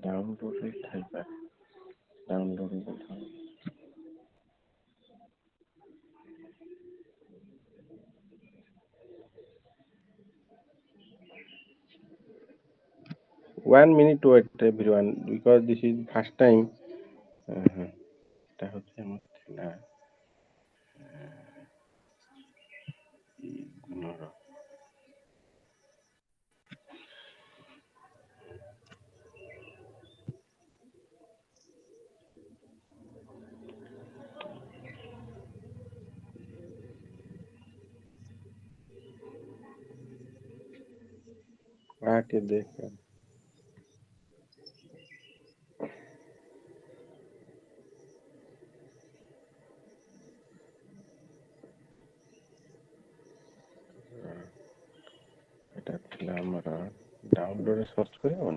Download थाइपा download 1 minute wait everyone because this is first time এটা হচ্ছে আমার না ইগনোর আকে দেখেন এটা ছিল আমরা ডাউনলোডে সার্চ করে on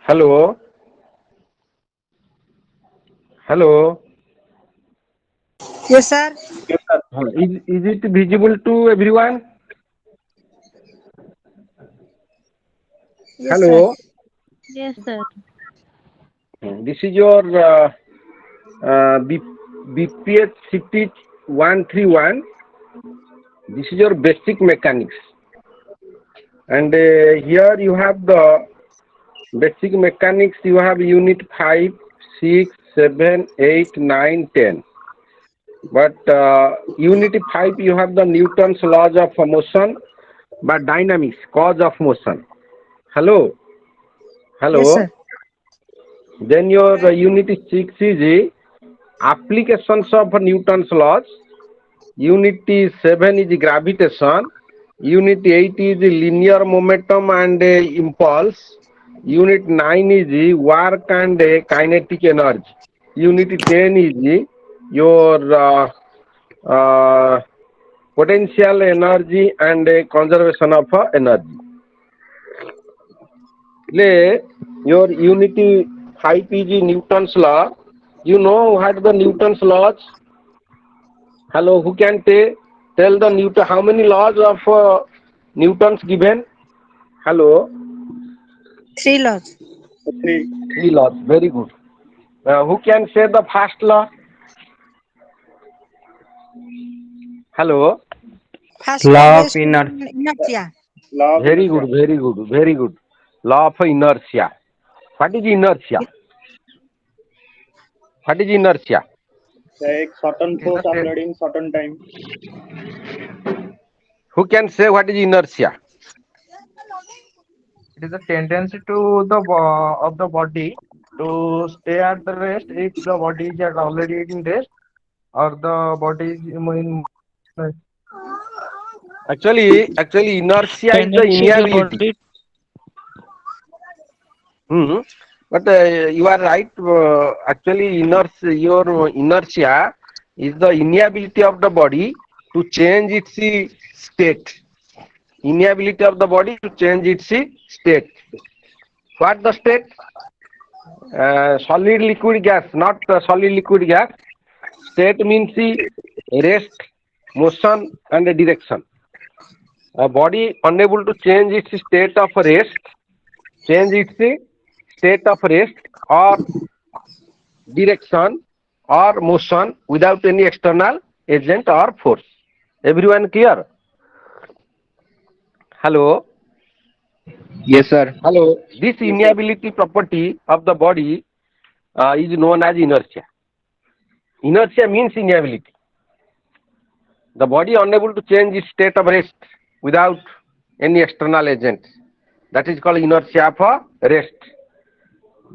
hello hello Yes, sir. is it visible to everyone Yes, hello sir. Yes, sir. this is your BPHCT-131 this is your basic mechanics and here you have the basic mechanics you have unit 5 6 7 8 9 10 but unit 5 you have the Newton's laws of motion but dynamics cause of motion hello Yes, sir. then your unit 6 is applications of Newton's laws unit 7 is gravitation unit 8 is linear momentum and impulse unit 9 is work and kinetic energy unit 10 is your potential energy and conservation of energy your unit 5 is Newton's law you know what the Newton's laws hello who can tell the Newton how many laws of Newton's given hello 3 laws. three laws very good who can say the first law hello First Law law of based on inertia. very good law of inertia what is inertia Like certain force applied in certain time. who can say what is inertia It is a tendency to the of the body to stay at the rest if the body is already in rest or the body is in actually inertia is the tendency of the inability body. But you are right. Actually, your inertia is the inability of the body to change its state. Inability of the body to change its state. What the state? Solid, liquid, gas. Not solid, liquid, gas. State means rest, motion, and direction. A body unable to change its state of rest, change its state of rest or direction or motion without any external agent or force. Everyone clear? Hello? Yes, sir. Hello? This inability property of the body is known as inertia. Inertia means inability. The body unable to change its state of rest without any external agent. That is called inertia for rest.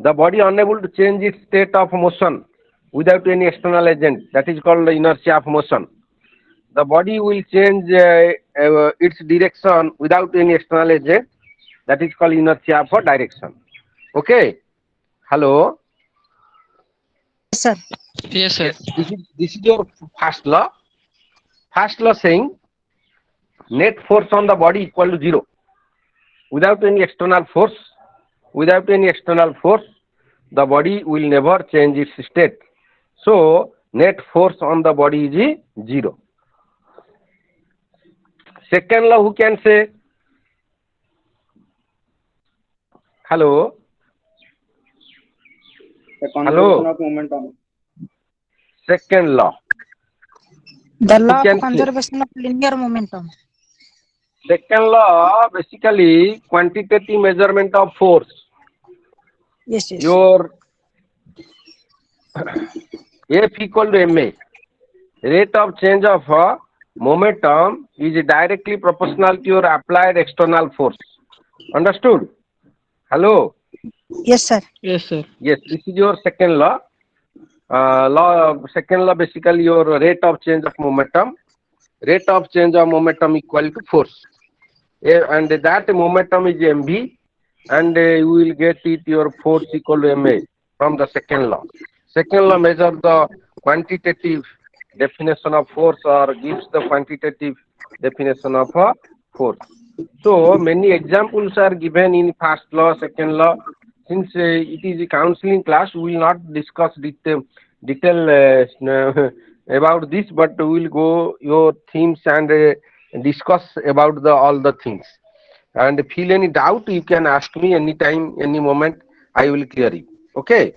The body unable to change its state of motion without any external agent. That is called inertia of motion. The body will change its direction without any external agent. That is called inertia for direction. Okay. Hello. Yes, sir. Yes, sir. This is your first law. First law saying net force on the body equal to zero. Without any external force, the body will never change its state. So net force on the body is zero. Second law, who can say? Hello. The conservation Hello. of momentum. Second law. The Who law of can say? conservation of linear momentum. Second law basically quantitative measurement of force. Yes, yes. Your F equal to ma. Rate of change of momentum is directly proportional to your applied external force. Understood? Hello? Yes, sir. Yes, sir. Yes, this is your second law. Second law basically your rate of change of momentum. Rate of change of momentum equal to force. And that momentum is mv, and you will get it your force equal to ma from the second law. Second law measure the quantitative definition of force or gives the quantitative definition of force. So many examples are given in first law, second law. Since it is a counseling class, we will not discuss detail about this, but we will go your themes and discuss about all the things. And feel any doubt, you can ask me anytime, any moment. I will clear you. Okay.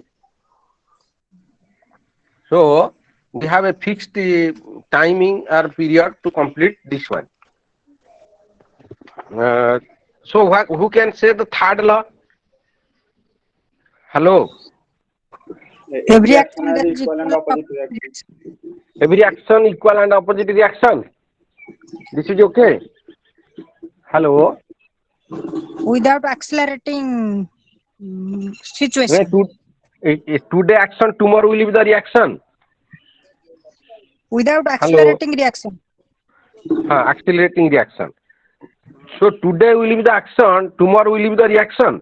So we have a fixed timing or period to complete this one. So who can say the third law? Hello. Every Every action action has there is equal and equal opposite reaction. Every action equal and opposite reaction. This is okay. Hello. without accelerating situation. Today action, tomorrow will be the reaction. Without Hello. accelerating reaction. Accelerating reaction. So today will be the action, tomorrow will be the reaction.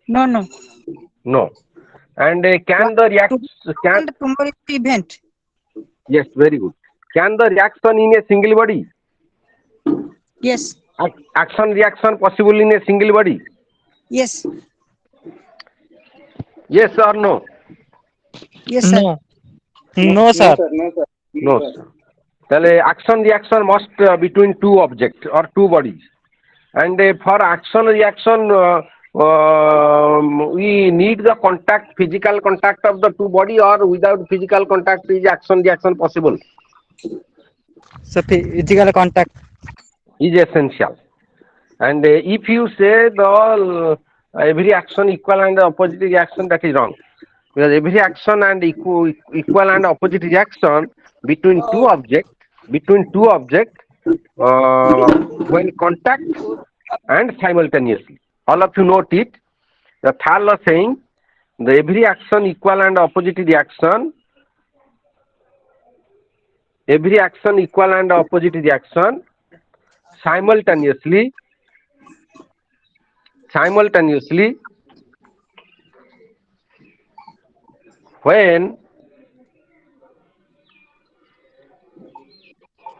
No, no. No. And can the reaction can And tomorrow is the event. yes, very good. Can the reaction in a single body? Yes. Action reaction possible in a single body? Yes. Yes or no? Yes, sir. No. No, No, sir. sir. No, sir. No, sir. তাহলে action reaction must between two objects or two bodies, and for action reaction we need the contact, physical contact of the two body, or without physical contact is action reaction possible? So physical contact. Is essential. And if you say the every action equal and opposite reaction, that is wrong, because every action and equal and opposite reaction between two objects when contact and simultaneously. All of you note it. The third law saying the every action equal and opposite reaction, simultaneously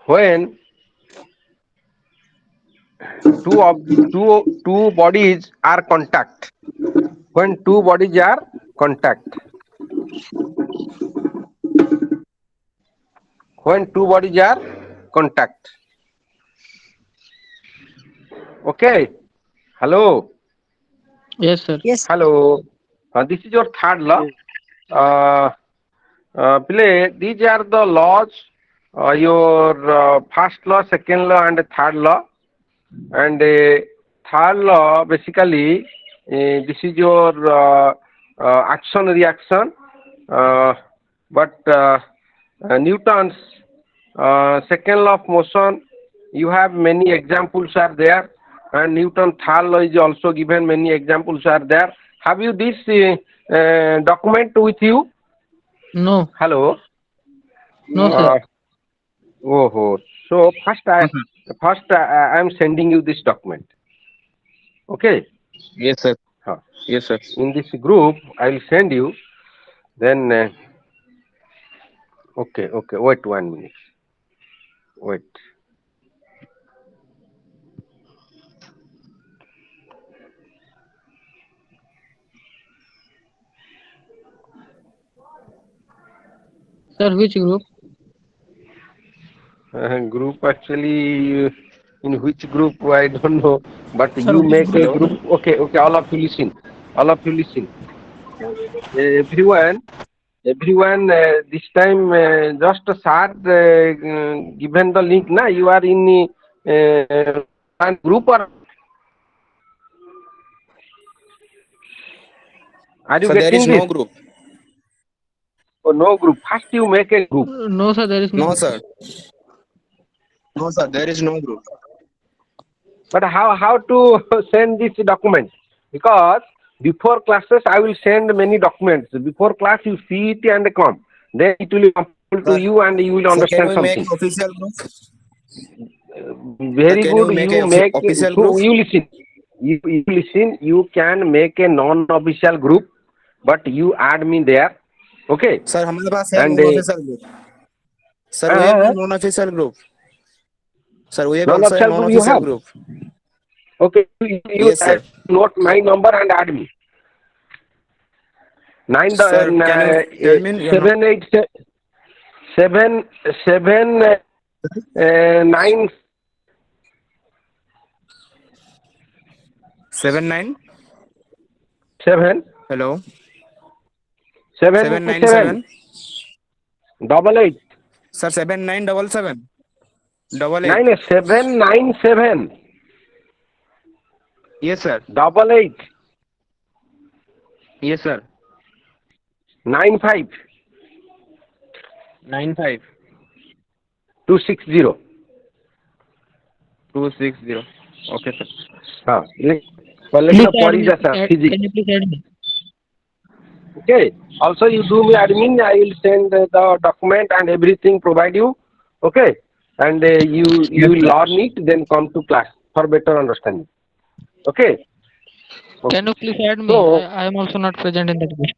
when two bodies are contact. When two bodies are contact. When two bodies are contact. Okay. Hello. Yes, sir. Yes. Hello. This is your third law. These are the laws. Your first law, second law, and third law. And third law basically this is your action reaction. But Newton's second law of motion, you have many examples are there, and Newton third law is also given, many examples are there. Have you this document with you? No. Hello. No, sir. So first I am sending you this document. Okay. Yes, sir. Huh. Yes, sir. In this group, I will send you. Then, okay, okay. Wait 1 minute. Wait. Sir, which group? Group actually, in which group I don't know, but Sir, you which make a group? group. Okay, okay. All of you listen. All of you listen. Everyone, everyone. This time, just start given the link. Na, you are in one group or are you So there is getting this? no group. Oh, no group. First, you make a group. No, sir, there is no. No, sir. No, sir. There is no group. But how to send this document? Because before classes I will send many documents. Before class you see it and come. Then it will come to Sir, you and you will sir, can understand we make something. official group? Sir, Very can good. you make You a make official so group? you listen. You listen. You can make a non-official group, but you add me there. Okay. Sir, हमारे पास है And non official group. Sir, we have uh, non official group. Sir, we have also a non-official non group you official have. group. Okay. You Yes, sir. note my number and add me. Nine Sir, can you tell me your number? 7 8 7 7 9 79. 7 Hello. 7 7 797. double 8 Sir, 7977. Double 8. 9 7 9 7 Yes, sir. double 8 Yes, sir. 9 5 95 260. 260. Okay, sir. हाँ पहले Please तो add पढ़ी me. जैसा Can physics. you please add me? Okay. Also you do me admin. I will send the document and everything provide you. Okay. And you Yes, will sir. learn it. Then come to class for better understanding. Okay. Can Okay. you please add me? So I am also not present in that group.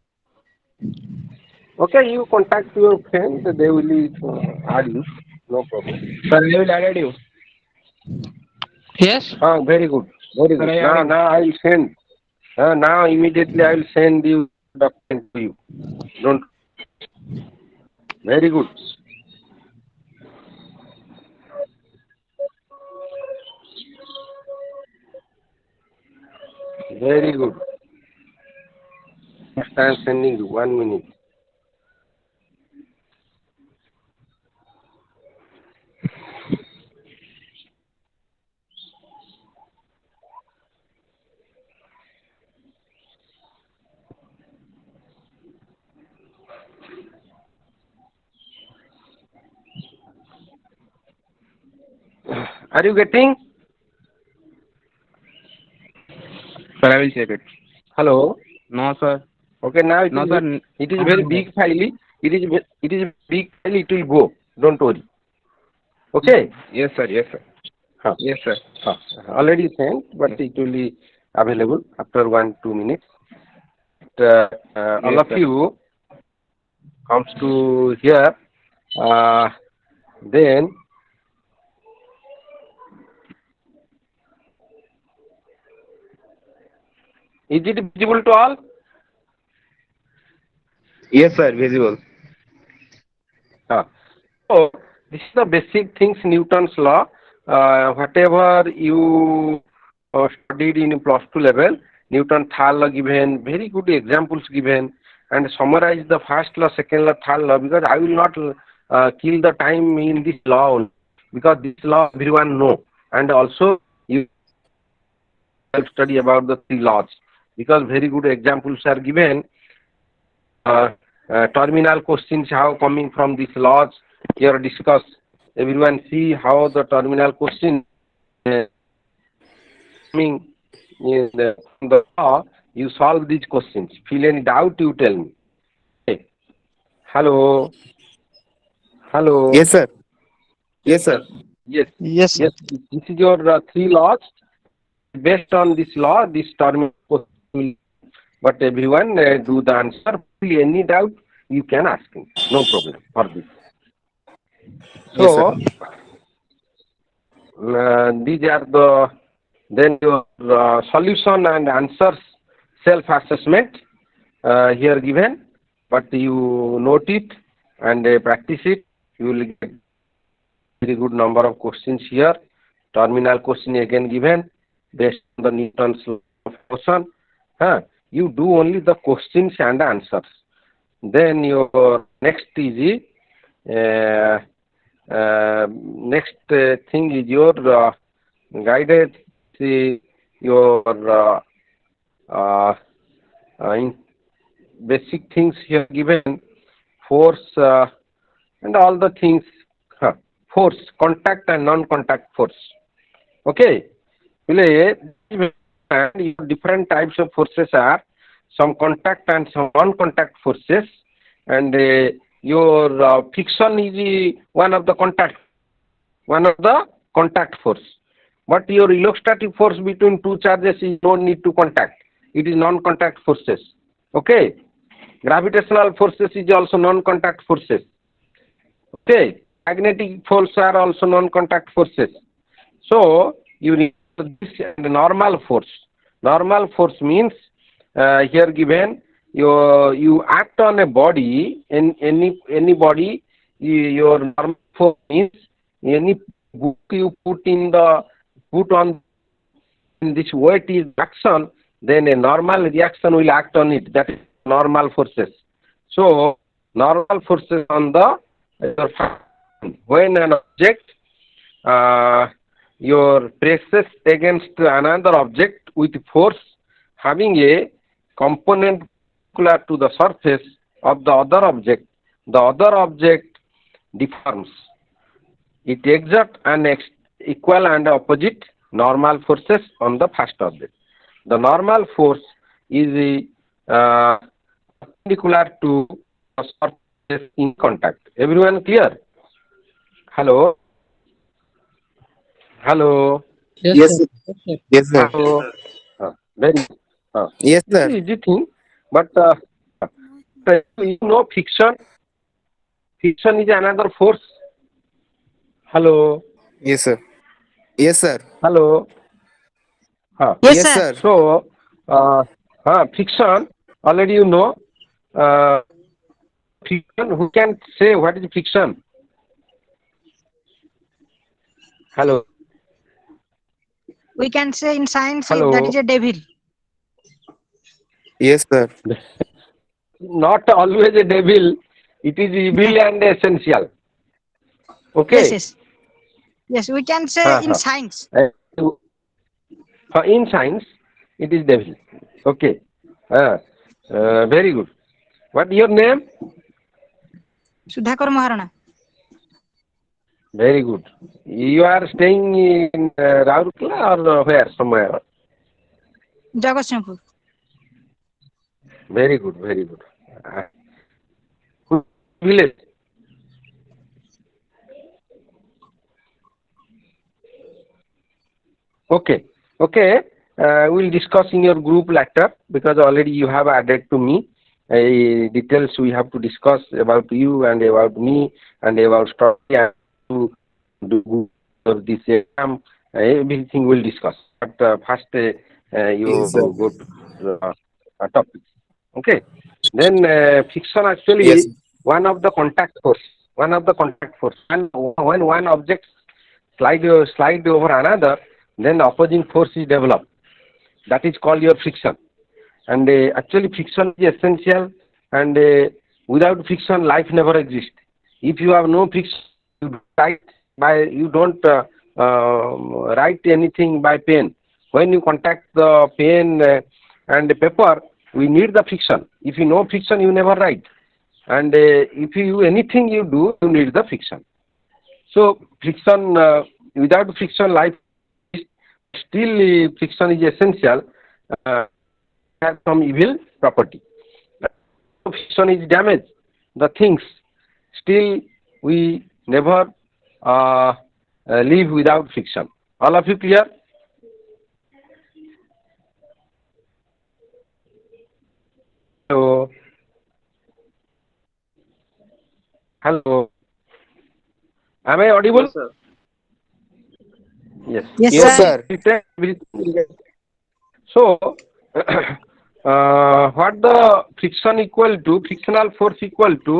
okay, you contact your friend. They will add you. No problem. Sir, I will add you. Yes? Very good. Very Sir, good. I add Now you. now I will send. Now immediately I will send you document to you. Don't. Very good. Very good. Next I am sending you 1 minute. Are you getting? Sir, I will check it. Hello. No, sir. Okay. Now No, sir. it is very big file. It is big file. It will go. Don't worry. Okay. Yes, sir. Yes, sir. Huh. Yes, sir. Huh. Already sent, but Yes, it will be available after 1 2 minutes. All yes, of sir. you comes to here. Then is it visible to all? Yes, sir. Visible. Huh. So this is the basic things Newton's law. Whatever you studied in plus 2 level, Newton third law given, very good examples given, and summarize the first law, second law, third law, because I will not kill the time in this law only, because this law everyone know, and also you study about the three laws, because very good examples are given. Terminal questions how coming from these laws here discuss. Everyone see how the terminal question coming in the law. You solve these questions. Feel any doubt? You tell me. Okay. Hello. Hello. Yes, sir. Yes, sir. Yes. Yes, sir. Yes. This is your three laws. based on this law, this terminal question will, but everyone do the answer. Any doubt you can ask me. No problem for this. Yes, sir. So these are the then your solution and answers self-assessment here given, but you note it and practice it. You will get very good number of questions here. Terminal question again given based on the Newton's law of motion. You do only the questions and answers. Then your next is next thing is your guided your in basic things here given force and all the things force contact and non-contact force. Okay, different types of forces are some contact and some non-contact forces, and your friction is one of the contact force. But your electrostatic force between two charges is no need to contact. It is non-contact forces. Okay. Gravitational forces is also non-contact forces. Okay. Magnetic force are also non-contact forces. So you need this and normal force. Normal force means here given you act on a body in any body. Your normal force means any book you put on in this weight is action, then a normal reaction will act on it. That is normal forces. So normal forces on the when an object your presses against another object with force having a component perpendicular to the surface of the other object deforms. It exerts an equal and opposite normal forces on the first object. The normal force is perpendicular to the surface in contact. Everyone clear? Hello? Hello? Yes, Yes, sir. sir. Yes, sir. Yes, sir. Hello? Very Yes, this sir. is easy thing, but you know friction. Friction is another force. Hello? Yes, sir. Yes, sir. Hello? Yes, Yes, sir. sir. So, friction, already you know. Friction, who can say what is friction? Hello? We can say in science that is Hello? a devil. Yes, sir. Not always a devil. It is evil and essential. Yes, Okay? yes. Yes, we can say in science. In science, it is devil. Okay. Very good. What is your name? Sudhakar Maharana. Very good. You are staying in Raurkela or where? Somewhere. Jagatsinghpur. Very good. Very good. Which village? Okay. Okay. We'll discuss in your group later because already you have added to me details we have to discuss about you and about me and about story and to do this exam. Everything we'll discuss. But first you Yes, sir. go to topics. Okay. Then friction Yes. actually one of the contact force. One of the contact force. And when one object slide over another, then opposing force is developed. That is called your friction. And actually friction is essential, and without friction life never exists. If you have no friction, you don't write anything by pen. When you contact the pen and the paper, we need the friction. If you know friction, you never write. And if you anything you do, you need the friction. So friction, without friction, life still friction is essential. Has some evil property. If friction is damaged, the things still we never live without friction. All of you clear? So, hello. Am I audible? Yes, sir. Yes. Yes, So Yes, sir. sir. everything. So, what the friction equal to, frictional force equal to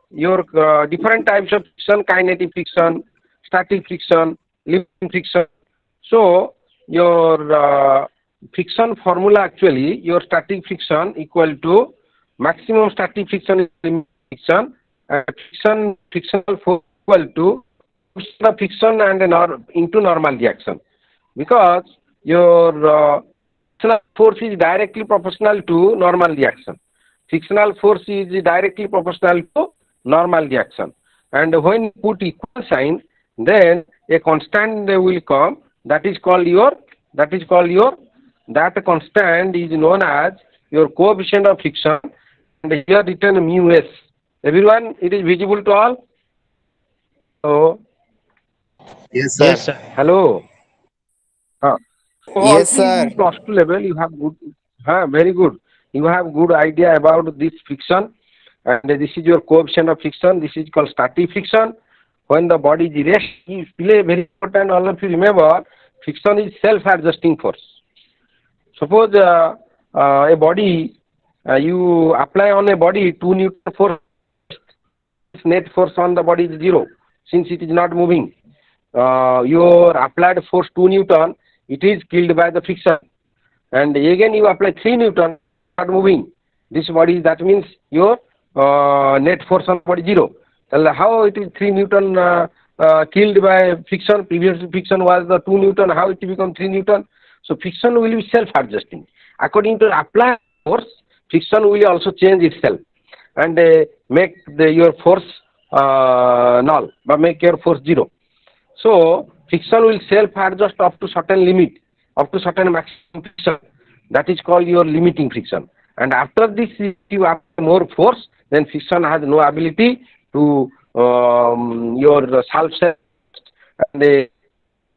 your different types of friction, kinetic friction, static friction, limiting friction. So, your friction formula actually, your static friction equal to maximum static friction is limiting friction, and frictional force equal to the friction and into normal reaction, because your frictional force is directly proportional to normal reaction. Frictional force is directly proportional to normal reaction. And when you put equal sign, then a constant will come. That constant is known as your coefficient of friction. And here written mu s. Everyone, it is visible to all. So, Yes, sir. Yes, sir. hello. Uh, So Yes, already sir. in plus two level you have good, very good. You have good idea about this friction, and this is your coefficient of friction. This is called static friction. When the body is rest, is play very important. All of you remember, friction is self-adjusting force. Suppose a body, you apply on a body 2 Newton force, net force on the body is 0 since it is not moving. Your applied force 2 Newton, it is killed by the friction. And again you apply 3 Newton, not moving. This body, that means your net force on body 0. Well, how it is 3 Newton killed by friction? Previous friction was the 2 Newton, how it become 3 Newton? So friction will be self-adjusting. According to applied force, friction will also change itself and make your force null, but make your force 0. So friction will self-adjust up to certain limit, up to certain maximum friction. That is called your limiting friction. And after this, if you have more force, then friction has no ability to your self and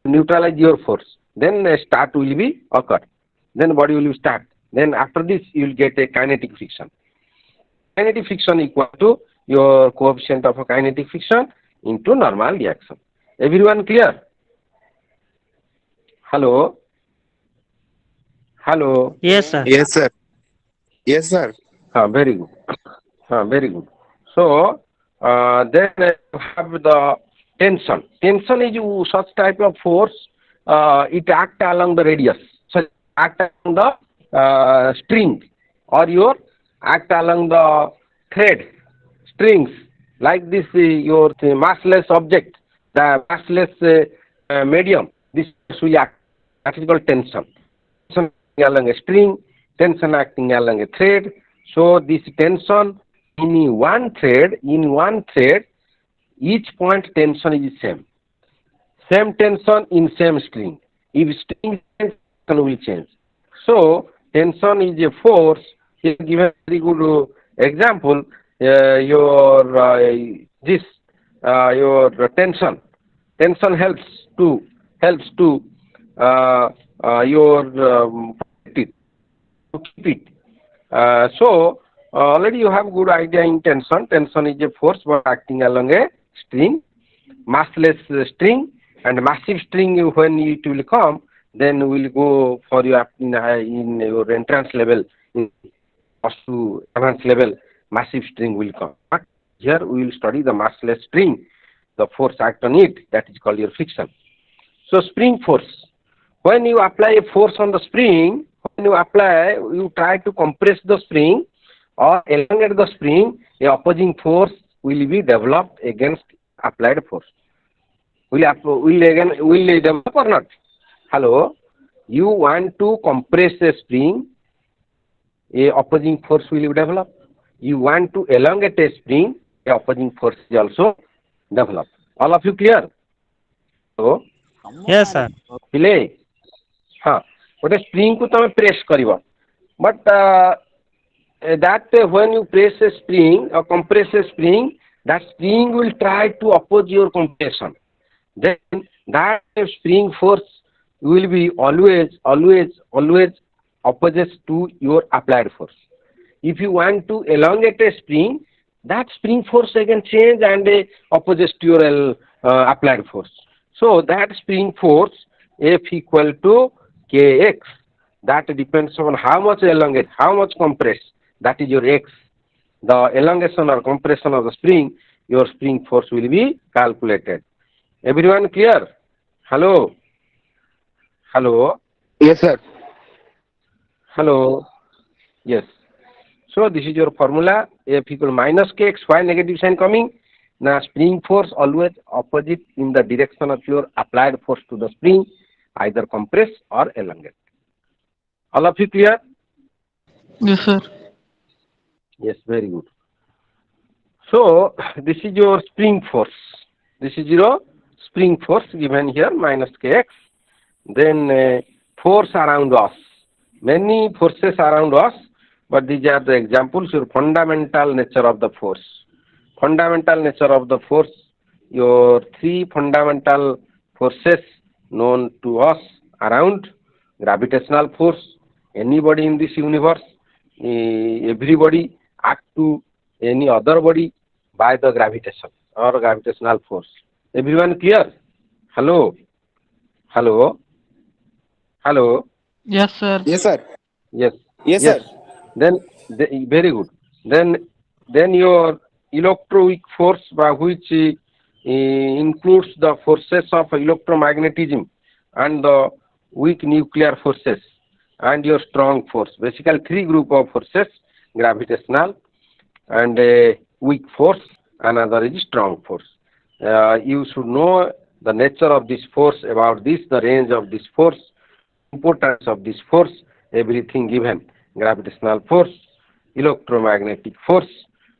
neutralize your force. Then a start will be occur. Then body will start. Then after this, you will get a kinetic friction. Kinetic friction equal to your coefficient of a kinetic friction into normal reaction. Everyone clear? Hello? Hello? Yes, sir. Yes, sir. Yes, sir. Very good. Very good. So, then you have the tension. Tension is such type of force, it act along the radius. So, act along the string, or your act along the thread, strings, like this your massless object, the massless medium, this will act. That is called tension. Tension acting along a string, tension acting along a thread. So this tension in one thread, each point tension is same. Same tension in same string. If string change, tension will change. So tension is a force. Here given very good example. Your this your tension. Tension helps to your to keep it. So already you have good idea in tension. Tension is a force but acting along a string, massless string, and massive string. When it will come, then we will go for your in your entrance level, in to advanced level. Massive string will come. But here we will study the massless string. The force act on it, that is called your friction. So spring force. When you apply a force on the spring, you try to compress the spring or elongate the spring, a opposing force will be developed against applied force. Will develop or not? Hello? You want to compress a spring, a opposing force will be developed. You want to elongate a spring, a opposing force is also developed. All of you clear? So, Yes, sir. ପିଲେ ହଁ ଗୋଟେ ସ୍ପ୍ରିଙ୍ଗକୁ ତମେ press କରିବ but that when you press a spring or compress a spring, that spring will try to oppose your compression. Then that spring force will be always opposes to your applied force. If you want to elongate a spring, that spring force again change and opposes to your applied force. So that spring force F equal to Kx. That depends on how much elongate, how much compress. That is your X. The elongation or compression of the spring, your spring force will be calculated. Everyone clear? Hello? Hello? Yes, sir. Hello? Yes. So this is your formula. F equal minus kx. Why negative sign coming? Now spring force always opposite in the direction of your applied force to the spring, either compress or elongate. All of you clear? Yes, sir. Yes, very good. So this is your spring force. This is your spring force given here minus kx. Then force around us. Many forces around us, but these are the examples. Your fundamental nature of the force. Fundamental nature of the force. Your three fundamental forces known to us around: gravitational force. Anybody in this universe, everybody act to any other body by the gravitation or gravitational force. Everyone clear? Hello? Hello? Hello? Yes, sir. Yes, sir. Yes. Yes, Yes. sir. Then, very good. Then your electroweak force, which includes the forces of electromagnetism and the weak nuclear forces and your strong force. Basically, three group of forces: gravitational and weak force, another is strong force. You should know the nature of this force, about this, the range of this force, importance of this force, everything given: gravitational force, electromagnetic force,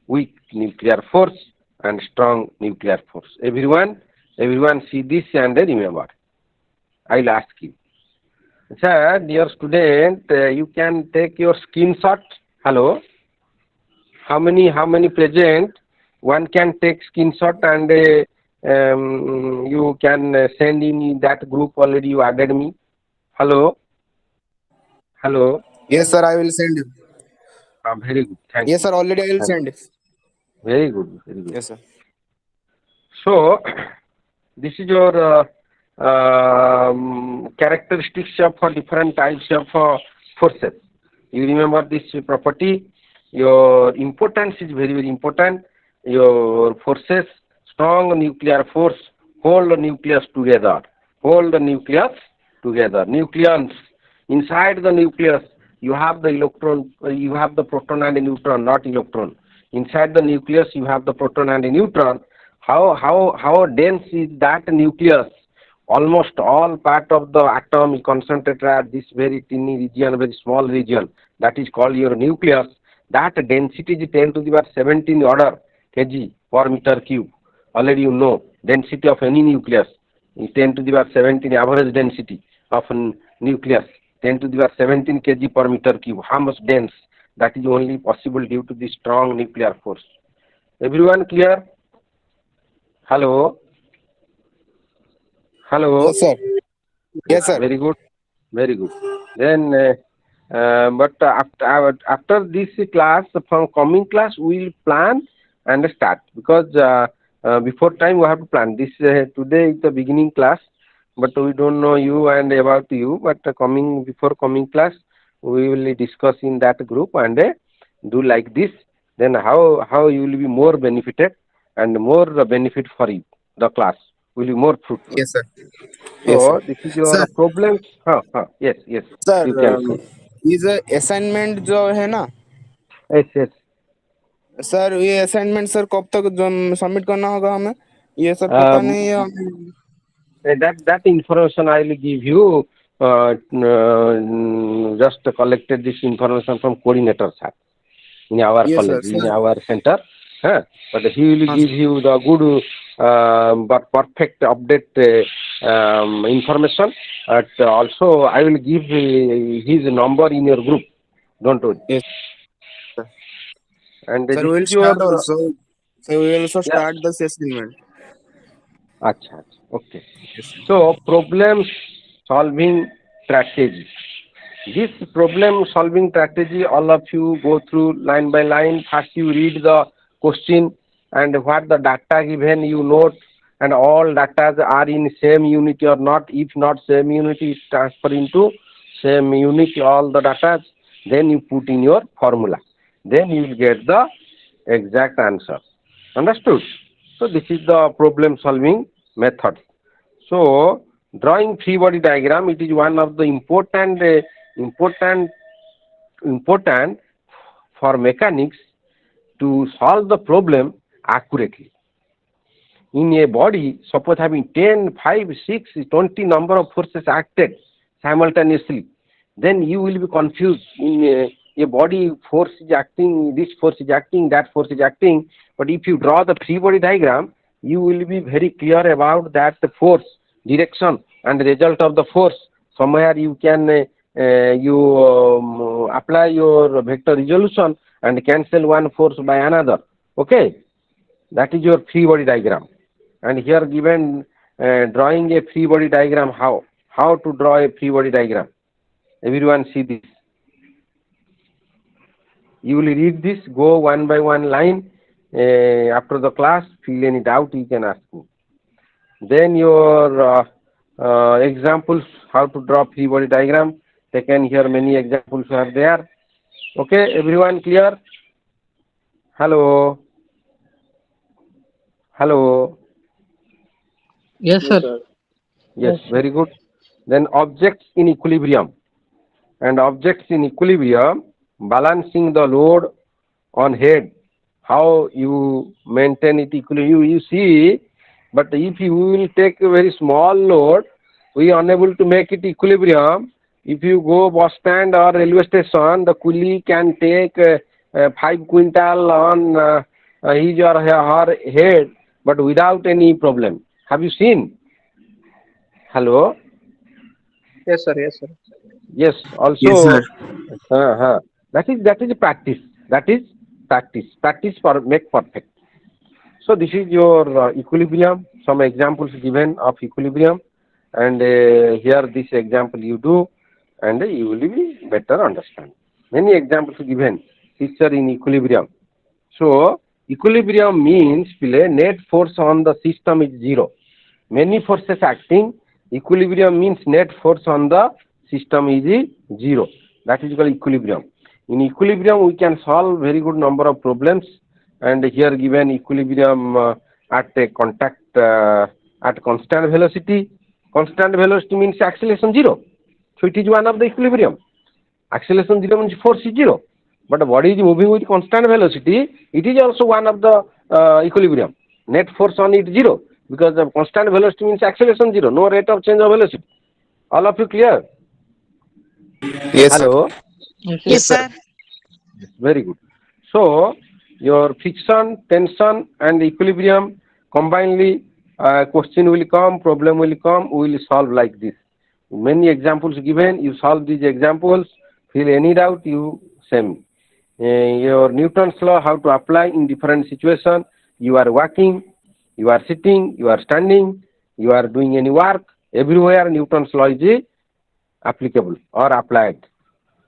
weak nuclear force, and strong nuclear force. Everyone see this and remember. I'll ask you. Sir, dear student, you can take your screenshot. Hello. How many present? One can take screenshot and you can send in that group. Already you added me. Hello. Hello. Yes, sir. I will send you. Very good. Thank Yes, you. sir. Already I will Thank send. you. Very good. Very good. Yes, sir. So, this is your characteristics of different types of forces. You remember this property. Your importance is very, very important. Your forces, strong nuclear force, hold the nucleus together. Hold the nucleus together. Nucleons. Inside the nucleus, you have the electron, you have the proton and a neutron, not electron. Inside the nucleus, you have the proton and a neutron. How dense is that nucleus? Almost all part of the atom is concentrated at this very tiny region, very small region. That is called your nucleus. That density is 10 to the power 17 order kg per meter cube. Already you know density of any nucleus is 10 to the power 17 average density of a nucleus. 10 to the power 17 kg per meter cube. How much dense? That is only possible due to the strong nuclear force. Everyone clear? Hello? Hello? Yes, sir. Yes, sir. Very good. Very good. Then, but after this class, from coming class, we will plan and start, because before time we have to plan. This today is the beginning class, but we don't know you and about you. But before coming class, we will discuss in that group and do like this. Then how you will be more benefited and more benefit for you. The class will be more fruitful. Yes, sir. Yes, sir. So this is your sir problem. Yes, yes. Sir You can say. ये assignment जो है ना Yes, yes. Sir, ये assignment sir कब तक submit करना होगा हमें? ये सर पता नहीं है हमें। That information I will give you. Just collected this information from coordinator sir in our ये college, in sir our center. But he will हाँ give sir you the good but perfect update information. But also I will give his number in your group. Don't worry. yes sir. And Sir, this we will is your start also. So we will also yeah. start the assignment. Acha. Okay. Yes, sir. So problem solving strategy. This problem solving strategy, all of you go through line by line. First you read the question and what the data given you note, and all data are in same unit or not. If not same unit, is transfer into same unit all the data. Then you put in your formula. Then you will get the exact answer. Understood? So this is the problem solving method. So drawing free body diagram, it is one of the important for mechanics to solve the problem accurately. In a body, suppose having 10, 5, 6, 20 number of forces acted simultaneously, then you will be confused. In a body, force is acting, this force is acting, that force is acting. But if you draw the free body diagram, you will be very clear about that the force, direction, and the result of the force. Somewhere you can apply your vector resolution and cancel one force by another. Okay, that is your free body diagram. And here given drawing a free body diagram, how to draw a free body diagram. Everyone see this. You will read this, go one by one line. After the class, feel any doubt, you can ask me. Then your examples, how to draw free body diagram. Taken here, many examples are there. Okay, everyone clear? Hello? Hello? Yes, Yes, sir. sir. Yes, very good. Then objects in equilibrium. And objects in equilibrium, balancing the load on head. How you maintain it equilibrium, you see. But if you will take a very small load, we are unable to make it equilibrium. If you go bus stand or railway station, the coolie can take 5 quintal on his or her head, but without any problem. Have you seen? Hello? Yes, sir. Yes, sir. Yes, Yes, also sir. that is practice. That is practice. Practice for make perfect. So this is your equilibrium. Some examples given of equilibrium, and here this example you do, and you will be better understand. Many examples given. Picture in equilibrium. So equilibrium means net force on the system is zero. Many forces acting. Equilibrium means net force on the system is zero. That is called equilibrium. In equilibrium, we can solve very good number of problems. And here given equilibrium at a contact at constant velocity. Constant velocity means acceleration zero. So it is one of the equilibrium. Acceleration zero means force is zero. But the body is moving with constant velocity. It is also one of the equilibrium. Net force on it zero. Because the constant velocity means acceleration zero. No rate of change of velocity. All of you clear? Yes, sir. Hello? Yes, sir. Yes, sir. Very good. So your friction, tension, and equilibrium combinedly, question will come, problem will come, we will solve like this. Many examples given, you solve these examples, feel any doubt, you same. Your Newton's law, how to apply in different situations. You are walking, you are sitting, you are standing, you are doing any work, everywhere Newton's law is applicable or applied.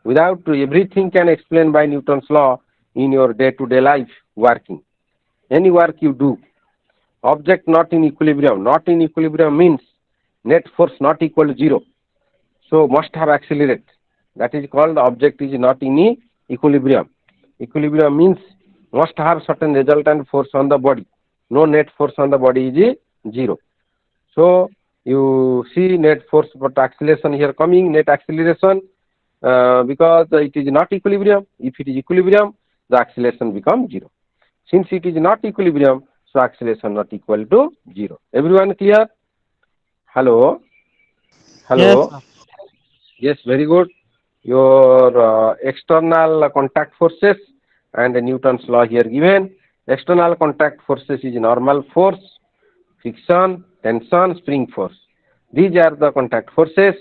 Without everything can explain by Newton's law in your day-to-day life working. Any work you do, object not in equilibrium. Not in equilibrium means net force not equal to zero. So must have accelerate. That is called object is not in equilibrium. Equilibrium means must have certain resultant force on the body. No net force on the body is zero. So you see net force but acceleration here coming, net acceleration because it is not equilibrium. If it is equilibrium, the acceleration becomes zero. Since it is not equilibrium, so acceleration not equal to zero. Everyone clear? Hello? Yes, Hello? sir. Yes, very good. Your external contact forces and Newton's law here given. External contact forces is normal force, friction, tension, spring force. These are the contact forces.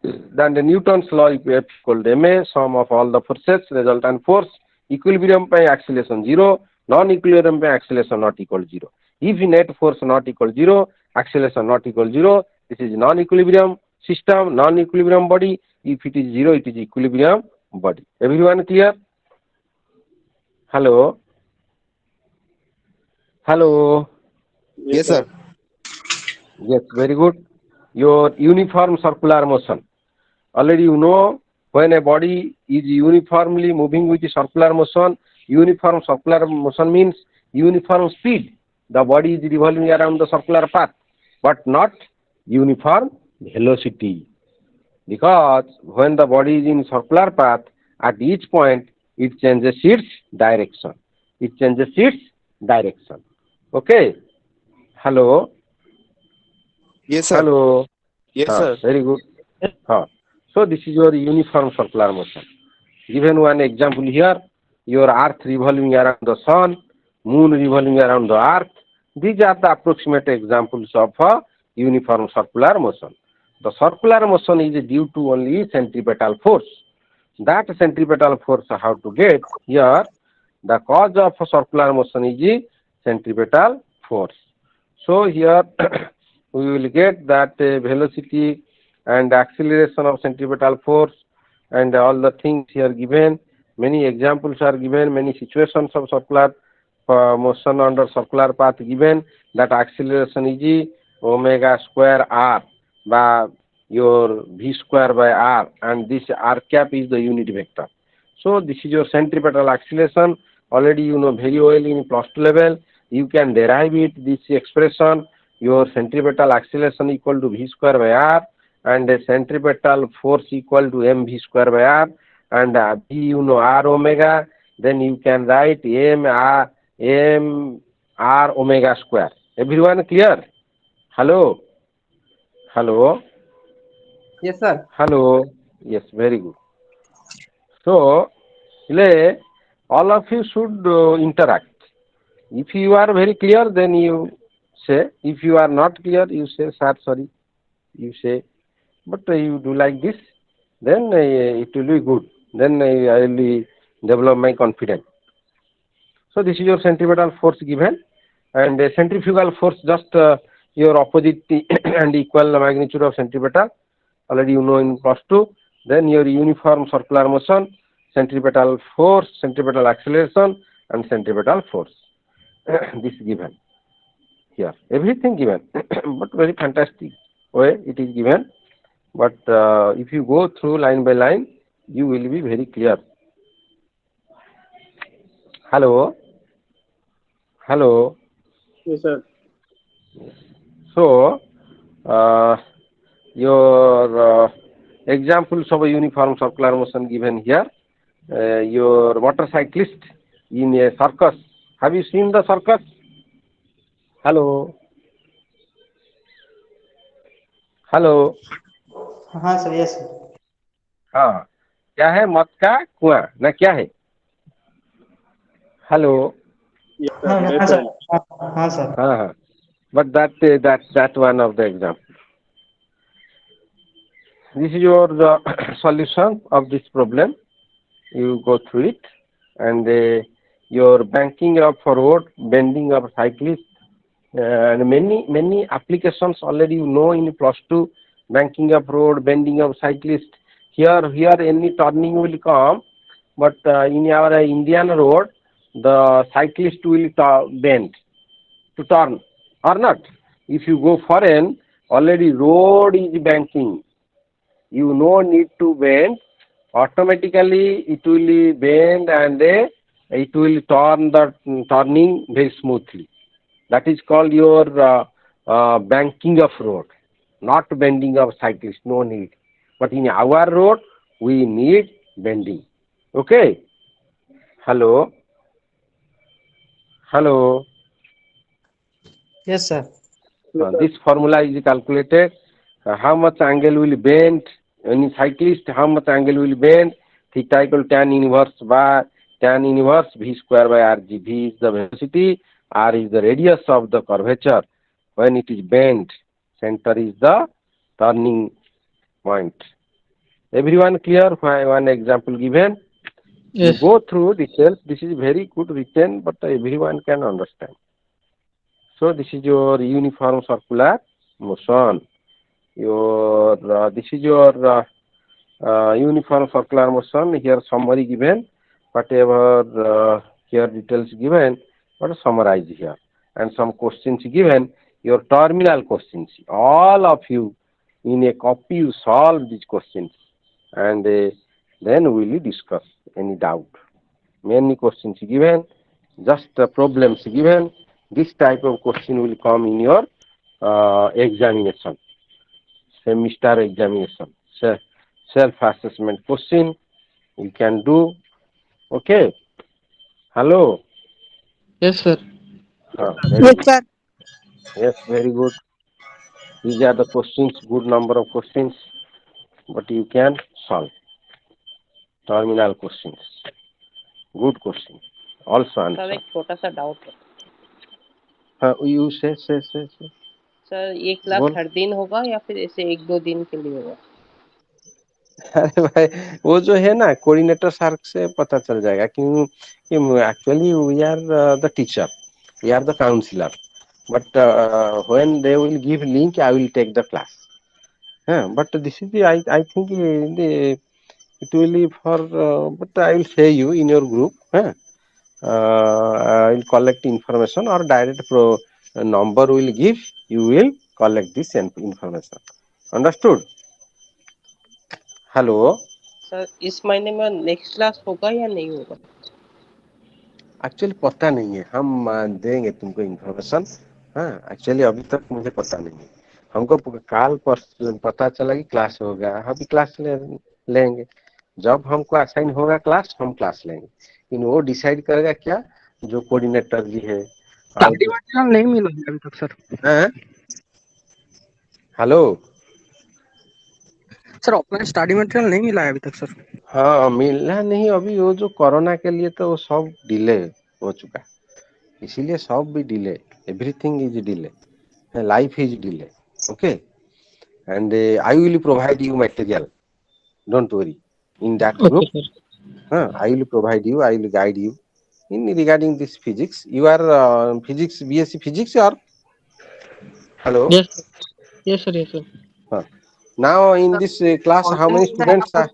Then the Newton's law is equal to ma, sum of all the forces, resultant force. Equilibrium by acceleration zero, non-equilibrium by acceleration not equal to zero. If net force not equal to zero, acceleration not equal to zero, this is non-equilibrium system, non-equilibrium body, If it is 0, it is equilibrium body. Everyone clear? Hello? Hello? Yes, sir. Yes, very good. Your uniform circular motion. Already you know when a body is uniformly moving with the circular motion, uniform circular motion means uniform speed. The body is revolving around the circular path, but not uniform velocity. Because when the body is in circular path, at each point it changes its direction. It changes its direction. Okay. Hello. Yes, sir. Hello. Yes, sir. Very good. So this is your uniform circular motion. Given one example here, your earth revolving around the sun, moon revolving around the earth. These are the approximate examples of a uniform circular motion. The circular motion is due to only centripetal force. That centripetal force how to get here, the cause of circular motion is centripetal force. So here we will get that velocity and acceleration of centripetal force and all the things here given. Many examples are given, many situations of circular motion under circular path given. That acceleration is omega square r by your v square by r, and this r cap is the unit vector. So this is your centripetal acceleration. Already you know very well in plus 2 level. You can derive it, this expression, your centripetal acceleration equal to v square by r, and the centripetal force equal to mv square by r, and v you know r omega, then you can write m r omega square. Everyone clear? Hello? Hello? Yes, sir. Hello? Yes, very good. So, all of you should interact. If you are very clear, then you say. If you are not clear, you say, sir, sorry. You say, but you do like this, then it will be good. Then I will develop my confidence. So this is your centripetal force given, and centrifugal force just your opposite and equal magnitude of centripetal. Already you know in plus 2. Then your uniform circular motion, centripetal force, centripetal acceleration, and centripetal force. This given here. Everything given, but very fantastic way it is given. But if you go through line by line, you will be very clear. Hello? Hello? Yes, sir. So, your examples of a uniform circular motion given here. Your motorcyclist in a circus. Have you seen the circus? Hello? Hello? हाँ sir, yes sir. हाँ, क्या है? मत का कुआं ना क्या है? हेलो? हाँ सर, हाँ सर. हाँ. But that one of the example. This is your solution of this problem. You go through it, and your banking of road, bending of cyclists, and many applications already you know in plus 2, banking of road, bending of cyclists. Here any turning will come, but in our Indian road, the cyclist will bend to turn or not. If you go foreign, already road is banking. You no need to bend. Automatically it will bend and it will turn the turning very smoothly. That is called your banking of road, not bending of cyclist. No need. But in our road, we need bending. Okay. Hello. Hello. Yes sir. This formula is calculated. How much angle will bend? Any cyclist, how much angle will bend? Theta equal tan inverse by tan inverse v square by rg. V is the velocity, r is the radius of the curvature. When it is bent, center is the turning point. Everyone clear? One example given. Yes. You go through details. This is very good written, but everyone can understand. So this is your uniform circular motion. This is your uniform circular motion, here summary given, whatever here details given, but summarize here. And some questions given, your terminal questions. All of you, in a copy, you solve these questions. And then we will discuss any doubt. Many questions given, just problems given. This type of question will come in your examination, semester examination. Self-assessment question you can do. Okay. Hello. Yes, sir. Very Yes, good. sir. Yes, very good. These are the questions, good number of questions, but you can solve. Terminal questions. Good question. Also sir answer. एक छोटा सा doubt है You say. Sir, ये class बोल. हर दिन होगा या फिर ऐसे 1-2 दिन के लिए होगा? अरे भाई, वो जो है ना कोऑर्डिनेटर सर से पता चल जाएगा क्यों कि actually we are the teacher, we are the counsellor, but when they will give link I will take the class. But this is the I think the it will be for but I will say you in your group. I will collect information or direct number will give, you will collect this information. Understood? Hello. Sir, इस महीने में next class होगा या नहीं होगा? Actually पता नहीं है, हम देंगे तुमको इन्फॉर्मेशन. हाँ, एक्चुअली अभी तक मुझे पता नहीं है. हमको काल पर पता चला कि क्लास होगा, अभी क्लास लेंगे. जब हमको असाइन होगा क्लास, हम क्लास लेंगे. लेकिन वो डिसाइड करेगा क्या, जो कोऑर्डिनेटर जी है. स्टडी मटेरियल नहीं मिला है अभी तक sir. Hello sir, offline study material नहीं मिला है अभी तक सर. हाँ, मिला नहीं अभी. वो जो कोरोना के लिए तो वो सब डिले हो चुका है, इसीलिए सब भी delay. Everything is delay, life is delay. Okay. And I will provide you material. Don't worry. In that group, Okay, sir. I will provide you. I will guide you in regarding this physics. You are physics, BSc physics, or hello? Yes, sir. Yes, sir. Yes, sir. Now in this class, how many students are?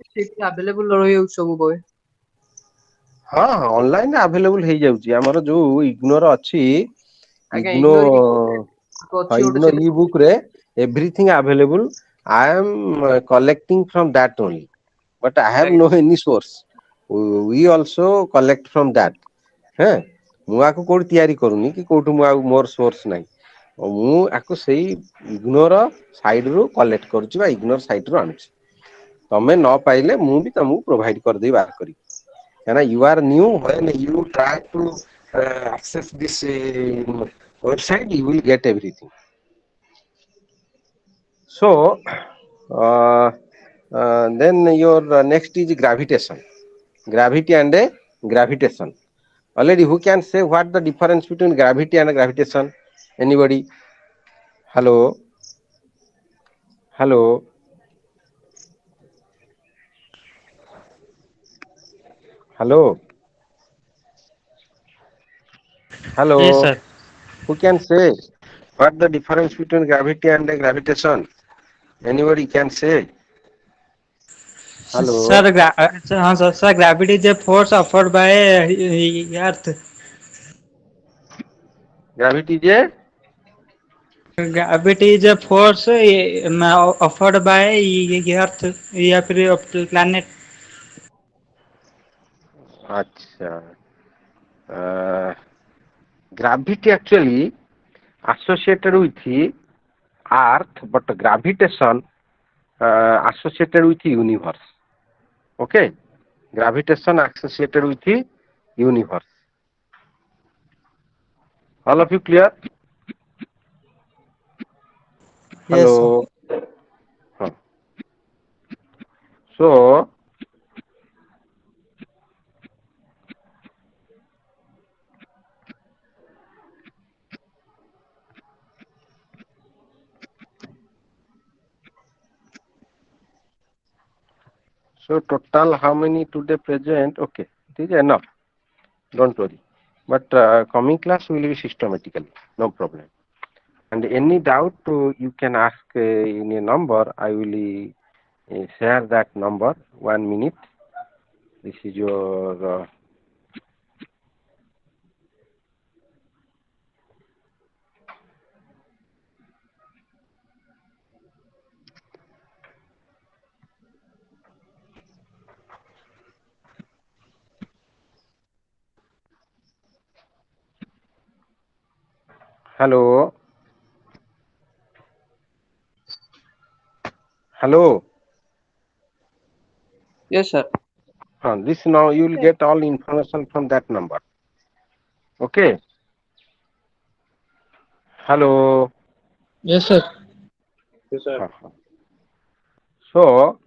available ରହିବ ସବୁ ବହି. हाँ, online available हो जाउची. हमर जो ignore अछि, ଆଜ୍ଞା इग्नो ignore ଅଛି ଗୋଟେ इग्नो ई बुक रे everything available. I am collecting from that only, but I have no any source. We also collect from that. हैं, ମୁଁ ଆକୁ କୋଉଠି ତିଆରି କରୁନି କି କୋଉଠୁ ମୁଁ ଆଉ ମୋର ସୋର୍ସ ନାହିଁ. ମୁଁ ଆକୁ ସେଇ ଇଗ୍ନୋର ସାଇଡ ରୁ କଲେକ୍ଟ କରୁଛି ବା ଇଗ୍ନୋର ସାଇଡ ରୁ ଆଣୁଛି. ତମେ ନ ପାଇଲେ ମୁଁ ବି ତମକୁ ପ୍ରୋଭାଇଡ କରିଦେବି ବାହାର କରିକି. କାହିଁକିନା you are new, when you try to access this website, you will get everything. So then your next is gravitation, gravity and gravitation. Already, who can say what the difference between gravity and gravitation? Anybody? Hello. Hello. Hello. Hello. Yes, sir. Who can say what the difference between gravity and gravitation? Anybody can say? Hello. Sir, sir, gravity is a force offered by Earth. Gravity is a Gravity is a force offered by Earth या फिर planet. अच्छा. Gravity actually associated with the Earth, but gravitation associated with the universe. Okay, gravitation associated with the universe. All of you clear? Yes, sir. Hello. Huh. So total how many today present? Okay, it is enough. Don't worry. But coming class will be systematically, no problem. And any doubt you can ask in a number. I will share that number. 1 minute. This is your hello. Hello. Yes, sir. This now you will get all information from that number. Okay. Hello. Yes, sir. Yes, sir. So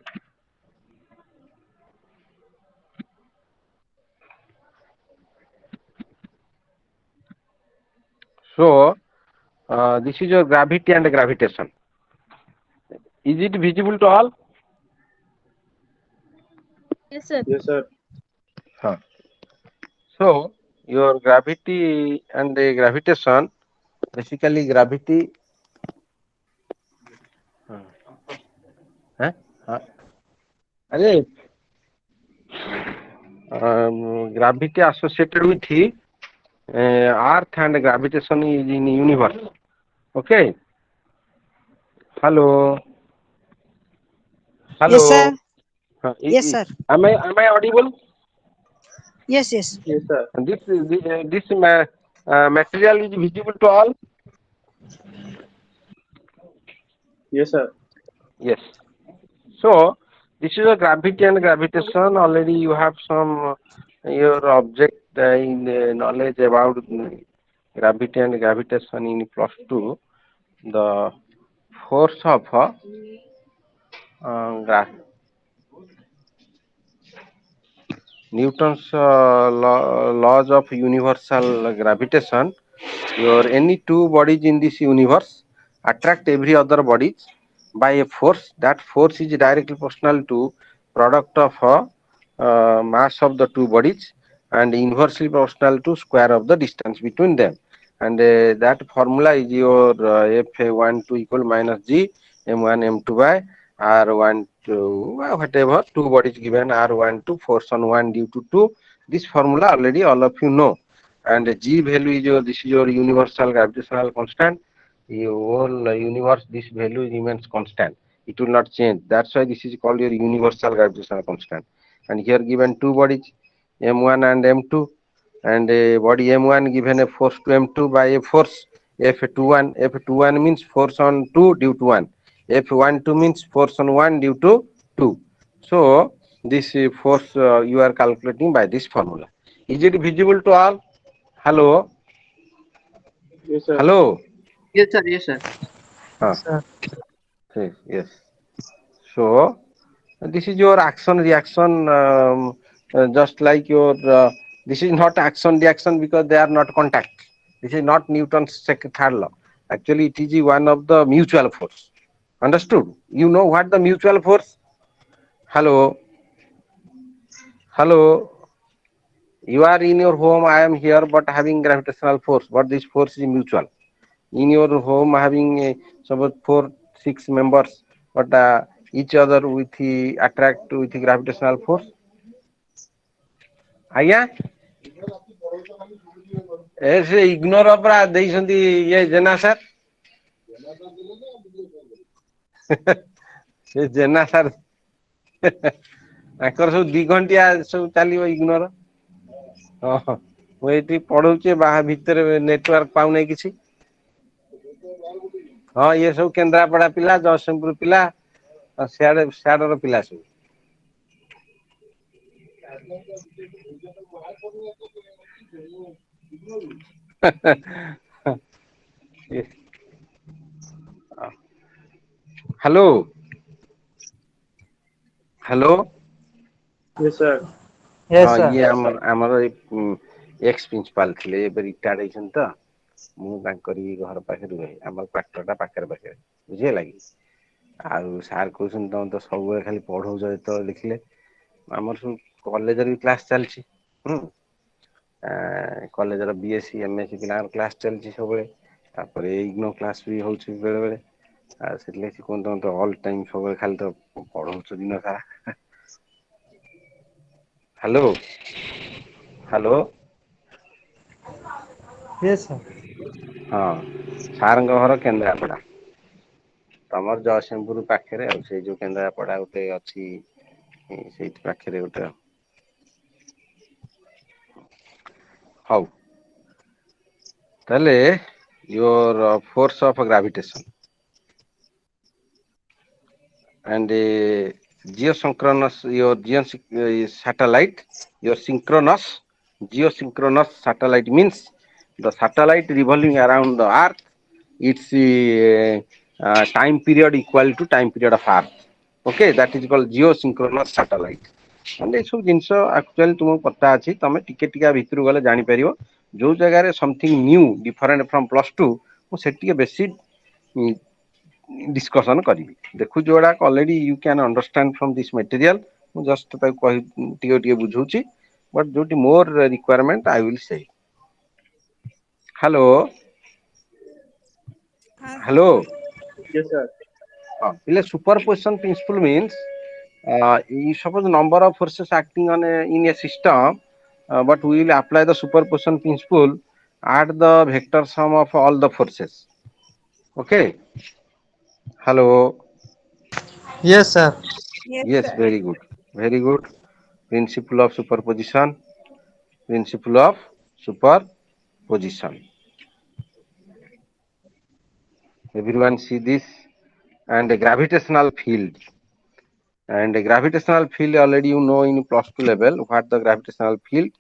this is your gravity and gravitation. Is it visible to all? Yes, sir. Huh. So your gravity and the gravitation, basically gravity. Huh? Huh? अरे, gravity associated with earth and gravitation is in universe. Okay. Hello. Yes, Hello. sir. Yes, sir. Am I audible? Yes, yes. Yes, sir. This material is visible to all. Yes, sir. Yes. So this is a gravity and gravitation. Already you have some your object in knowledge about gravity and gravitation in +2. The force of Newton's laws of universal gravitation. Your any two bodies in this universe attract every other bodies by a force. That force is directly proportional to product of mass of the two bodies and inversely proportional to square of the distance between them. And that formula is your F12 equal minus G m1 m2 by R1 to whatever two bodies given R1 to force on 1 due to 2. This formula already all of you know. And G value is this is your universal gravitational constant. The whole universe, this value remains constant. It will not change. That's why this is called your universal gravitational constant. And here given two bodies, M1 and M2, and a body M1 given a force to M2 by a force F21. F21 means force on 2 due to 1. F12 means force on 1 due to 2. So this force you are calculating by this formula. Is it visible to all? Hello? Yes, sir. Hello? Yes, sir. Yes, sir. Huh. Yes, yes. So this is your action reaction, just like your. This is not action reaction because they are not contact. This is not Newton's second third law. Actually, it is one of the mutual force. Understood? You know what the mutual force? Hello, hello. You are in your home. I am here, but having gravitational force. But this force is mutual. In your home, having suppose 4, 6 members, but each other with attract with gravitational force. ଆଜ୍ଞା ସେ ignore ପରା ଦେଇଛନ୍ତି ଇଏ Jena sir ସେ Jena sir ତାଙ୍କର ସବୁ 2 ଘଣ୍ଟିଆ ସବୁ ଚାଲିବ ଇଗ୍ନୋର ହଁ ମୁଁ ଏଇଠି ପଢଉଛି ବାହା ଭିତରେ ନେଟୱାର୍କ ପାଉନାହିଁ କିଛି ହଁ ଇଏ ସବୁ କେନ୍ଦ୍ରାପଡା ପିଲା ଜଗତସିଂହପୁର ପିଲା ସିଆଡର ପିଲା ସବୁ ହ୍ୟାଲୋ ହ୍ୟାଲୋ Yes, sir. ହଁ ଇଏ ଆମର ଏକ୍ସ ପ୍ରିନ୍ସିପାଲ ଥିଲେ ଏବେ ରିଟାୟାର୍ଡ ହେଇଛନ୍ତି ତ ମୁଁ ତାଙ୍କରି ଘର ପାଖରେ ରୁହେ ଆମର କ୍ୱାର୍ଟରଟା ପାଖରେ ବୁଝିହେଲା କି ଆଉ ସାର୍ କହୁଛନ୍ତି ତମେ ତ ସବୁବେଳେ ଖାଲି ପଢଉଛ ଯେତେବେଳେ ଦେଖିଲେ ଆମର ସବୁ କଲେଜରେ ବି କ୍ଲାସ ଚାଲିଛି କଲେଜର BSc MSc ପିଲାଙ୍କର କ୍ଲାସ ଚାଲିଛି ସବୁବେଳେ ତାପରେ ଇଗ୍ନୋ କ୍ଲାସ ବି ହଉଛି ବେଳେ ବେଳେ ସେଥିଲାଗି କୁହନ୍ତୁ ତ ଅଲ୍ ଟାଇମ୍ ସବୁବେଳେ ଖାଲି ତ ପଢ଼ଉଛ ଦିନ ସାରା। Hello hello. Yes, sir. ହଁ ସାରଙ୍କ ଘର କେନ୍ଦ୍ରାପଡ଼ା। ତମର ଜଗତସିଂହପୁର ପାଖରେ ଆଉ ସେଇ ଯୋଉ କେନ୍ଦ୍ରାପଡ଼ା ଗୋଟେ ଅଛି ସେଇଠି ପାଖରେ ଗୋଟେ। ହଉ ତାହେଲେ your force of gravitation and geosynchronous your satellite, your geosynchronous satellite means the satellite revolving around the earth, its time period equal to time period of earth. Okay, that is called geosynchronous satellite. ମାନେ ଏସବୁ ଜିନିଷ actually ତୁମକୁ ପତା ଅଛି, ତମେ ଟିକେ ଟିକେ ଭିତରୁ ଗଲେ ଜାଣିପାରିବ। ଯୋଉ ଜାଗାରେ ସମଥିଙ୍ଗ ନ୍ୟୁ ଡିଫରେଣ୍ଟ ଫ୍ରମ୍ +2 ମୁଁ ସେଠି ଟିକେ ବେଶୀ ଡିସ୍କସନ୍ କରିବି। ଦେଖୁ ଯୋଉଗୁଡାକ already you can understand from this material, ମୁଁ ଜଷ୍ଟ ତାକୁ କହି ଟିକେ ଟିକେ ବୁଝଉଛି। ବଟ୍ ଯୋଉଠି ମୋର requirement I will say. Hello hello. Yes, sir. ପିଲେ superposition principle means suppose number of forces acting on in a system, but we will apply the superposition principle at the vector sum of all the forces. Okay. Hello. Yes, sir. Yes, very good, very good. Principle of superposition, principle of superposition. Everyone see this. And a gravitational field. And a gravitational field already you know in +2 level what the gravitational field.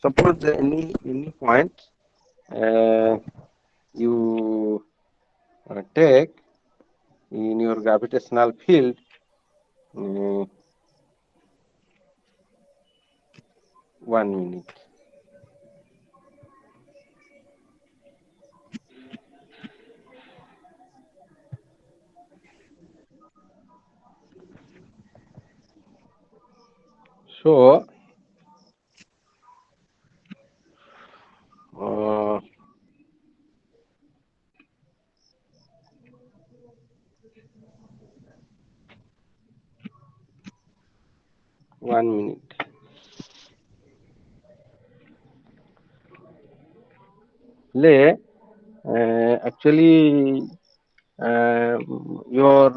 Suppose any point you take in your gravitational field, 1 minute. So 1 minute. Actually your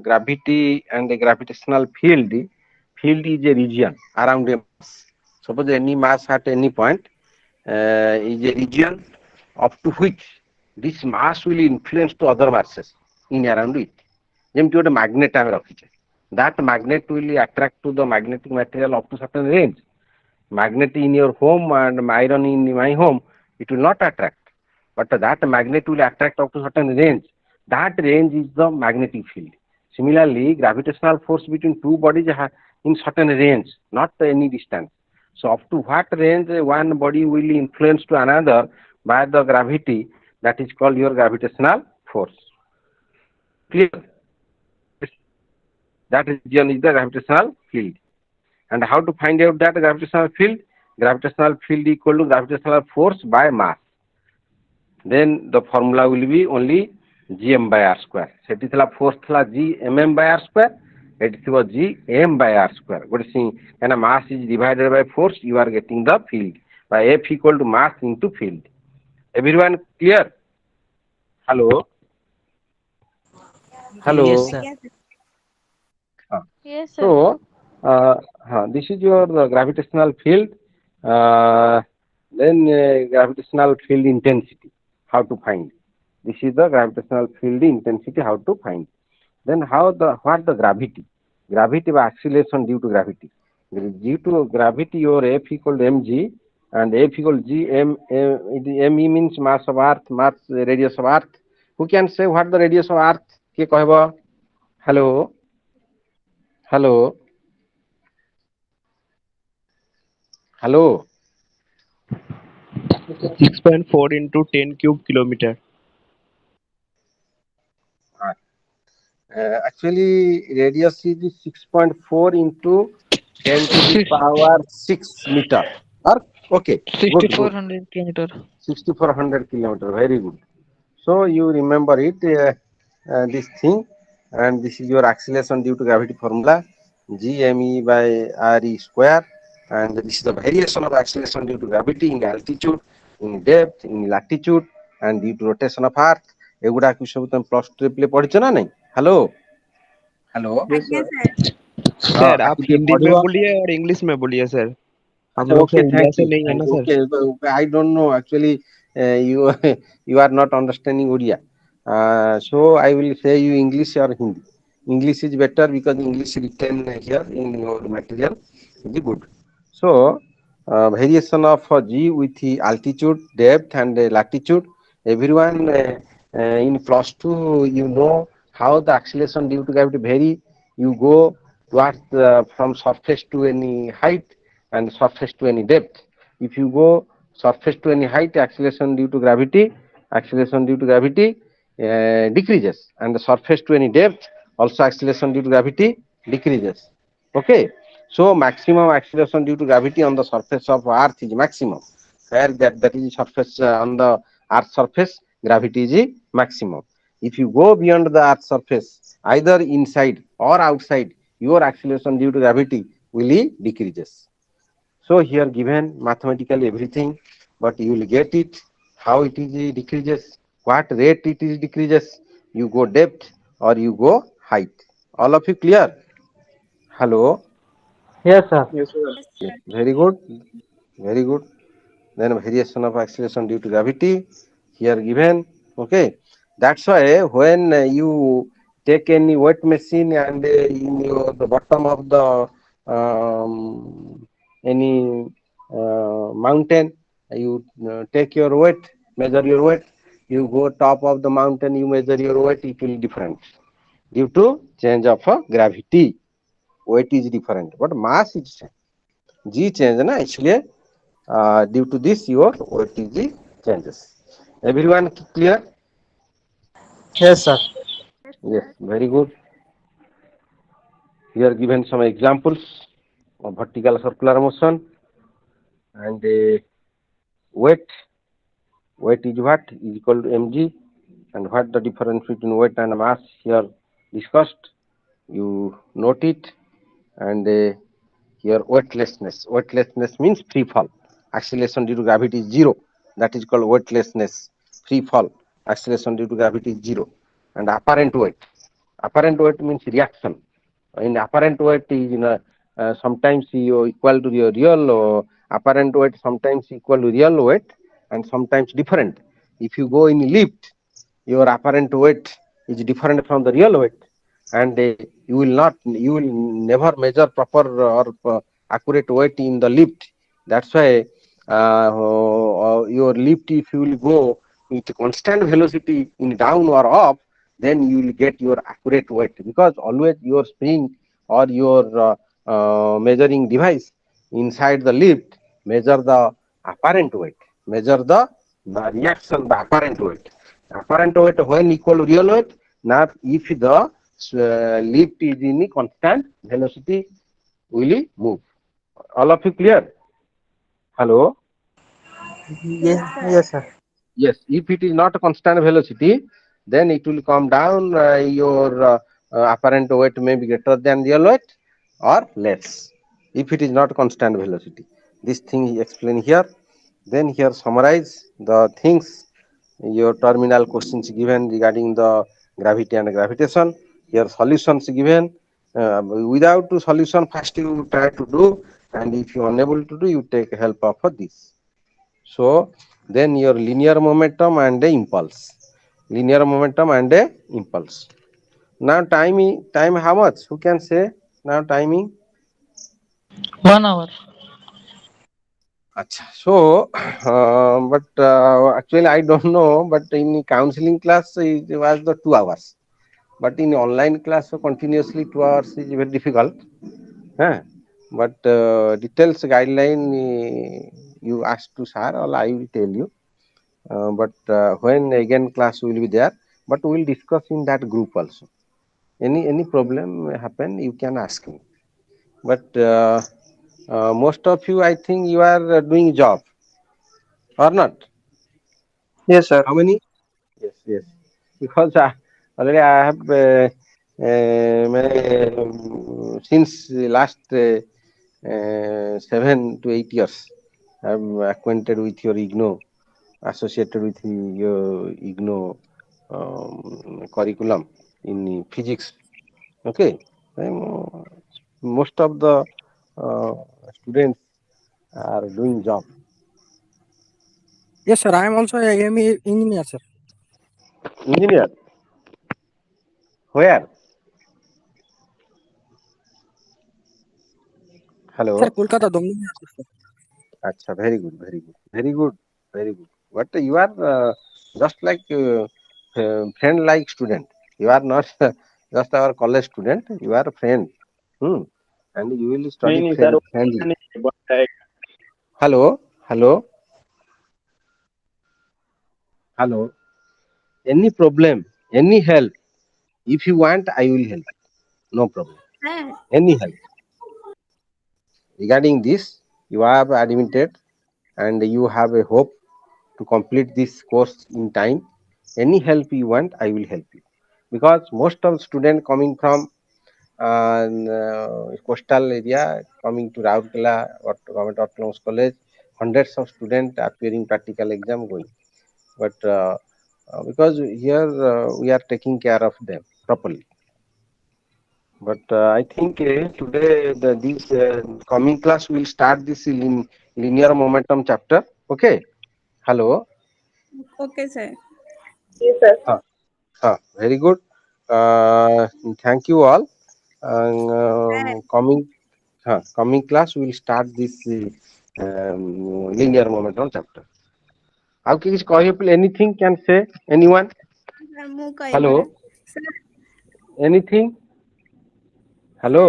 gravity and the gravitational field is a region around a mass. Suppose any mass at any point is a region up to which this mass will influence to other masses in around it. ଯେମିତି ଗୋଟେ magnet ଆମେ ରଖିଛେ, that magnet will attract to the magnetic material up to certain range. Magnet in your home and iron in my home, it will not attract, but that magnet will attract up to certain range. That range is the magnetic field. Similarly, gravitational force between two bodies in certain range, not any distance. So up to what range one body will influence to another by the gravity, that is called your gravitational force. Clear? That region is the gravitational field. And how to find out that gravitational field? Gravitational field equal to gravitational force by mass. Then the formula will be only gm by r square. सेठी थला force थला g mm by r square, एठी थिबो g m by r square. What is saying? And mass is divided by force, you are getting the field by F equal to mass into field. Everyone clear? Hello. Hello. Yes, sir. Yes, sir. So this is your gravitational field. Then gravitational field intensity, how to find? This is the gravitational field intensity, how to find? Then what the gravity? Gravity by acceleration due to gravity. Due to gravity, your F equal to mg, and F equal to g m. Me means mass of Earth, mass radius of Earth. Who can say what the radius of Earth? Kiye कहबो? Hello. Hello. Hello. 6.4 into 10 cube kilometer. Actually, radius is 6.4 into 10 to the power 6 meter. Okay, good, good. 6400 kilometer. 6400 kilometer, very good. So you remember it. this thing, and this is your acceleration due to gravity formula, gme by re square, and this is the variation of acceleration due to gravity in altitude, in depth, in latitude, and due to rotation of earth. ଏଗୁଡାକୁ ସବୁ ତମେ plus two ରେ ପଢିଛ ନା ନାଇଁ? Hello hello Yes sir. ହଁ sir आप ତାକୁ ଟିକେ हिंदी में ପଢିବ। बोलिए और इंग्लिश में बोलिए सर। हम अच्छा, लोग okay, सर इंडिया thank से you, नहीं है thank ना you. Sir. Okay, I don't know actually. You you are not understanding Odia. So I will say you English or Hindi. English is better because English written here in your material is good. So variation of G with the altitude, depth, and latitude. Everyone in plus two, you know how the acceleration due to gravity vary. You go towards from surface to any height and surface to any depth. If you go surface to any height, acceleration due to gravity decreases, and the surface to any depth, also acceleration due to gravity decreases. Okay, so maximum acceleration due to gravity on the surface of Earth is maximum. Where that is surface on the Earth surface, gravity is maximum. If you go beyond the Earth surface, either inside or outside, your acceleration due to gravity will decreases. So here given mathematically everything, but you will get it how it is decreases, what rate it is decreases. You go depth or you go height. All of you clear? Hello. Yes, sir. Yes sir. Yes. Very good. Very good. Then variation of acceleration due to gravity here given. Okay. That's why when you take any weight machine and in your the bottom of the any mountain, you take your weight, measure your weight. You go top of the mountain, you measure your weight. It will different due to change of gravity. Weight is different, but mass is same. G change na, इसलिए due to this your OTG changes. Everyone clear? Yes, sir. Yes, very good. Here given some examples of vertical circular motion and weight. Weight is what is equal to mg, and what the difference between weight and mass here discussed. You note it, and here weightlessness. Weightlessness means free fall. Acceleration due to gravity is zero. That is called weightlessness. Free fall. Acceleration due to gravity is zero. And apparent weight. Apparent weight means reaction. In apparent weight is sometimes equal to your real apparent weight, sometimes equal to real weight, and sometimes different. If you go in lift, your apparent weight is different from the real weight, and you will never measure proper or accurate weight in the lift. That's why your lift, if you will go with constant velocity in down or up, then you will get your accurate weight, because always your spring or your measuring device inside the lift measure the apparent weight, measure the reaction, the apparent weight. Apparent weight when equal to real weight. Now if the lift is in constant velocity, will move. All of you clear? Hello. Yes, yes, sir. Yes, if it is not a constant velocity, then it will come down. Your apparent weight may be greater than real weight or less. If it is not constant velocity, this thing is explained here. Then here summarize the things. Your terminal questions given regarding the gravity and gravitation. Here solutions given. Without solution, first you try to do, and if you are unable to do, you take help of this. So then your linear momentum and the impulse. Linear momentum and a impulse. Now time how much? Who can say now timing? 1 hour. Acha. So, but actually I don't know. But in counseling class it was the 2 hours. But in online class, so continuously 2 hours is very difficult. Huh? But details guideline you ask to sir, or I will tell you. But when again class will be there, but we will discuss in that group also. Any problem happen, you can ask me. But most of you, I think you are doing job or not. Yes, sir. How many? Yes, yes. Because already I have since last 7 to 8 years I'm acquainted with your IGNO, associated with your IGNO curriculum in physics. Okay, most of the students are doing job. Yes, sir. I am also a AME engineer, sir. Engineer, where? Sir, Hello. Kolkata, Domini, sir. Acha, very good, very good, very good, very good. But you are just like friend like student. You are not just our college student. You are a friend. Hmm. And you will नहीं study नहीं sir, friendly. नहीं है, Hello, hello, hello. Any problem, any help. If you want, I will help. No problem. Any help. Regarding this, you have admitted and you have a hope to complete this course in time. Any help you want, I will help you. Because most of students coming from coastal area, coming to Raurkela or Government Autonomous College, hundreds of students appearing practical exam going. But because here we are taking care of them properly. But I think today this coming class will start this linear momentum chapter. Okay. Hello. Okay, sir. Huh. Very good. Thank you all. And coming class we will start this linear momentum chapter. How can you anything can say anyone? Sir, ମୁଁ କହିବି Hello. ପରା. Sir, Anything? Hello.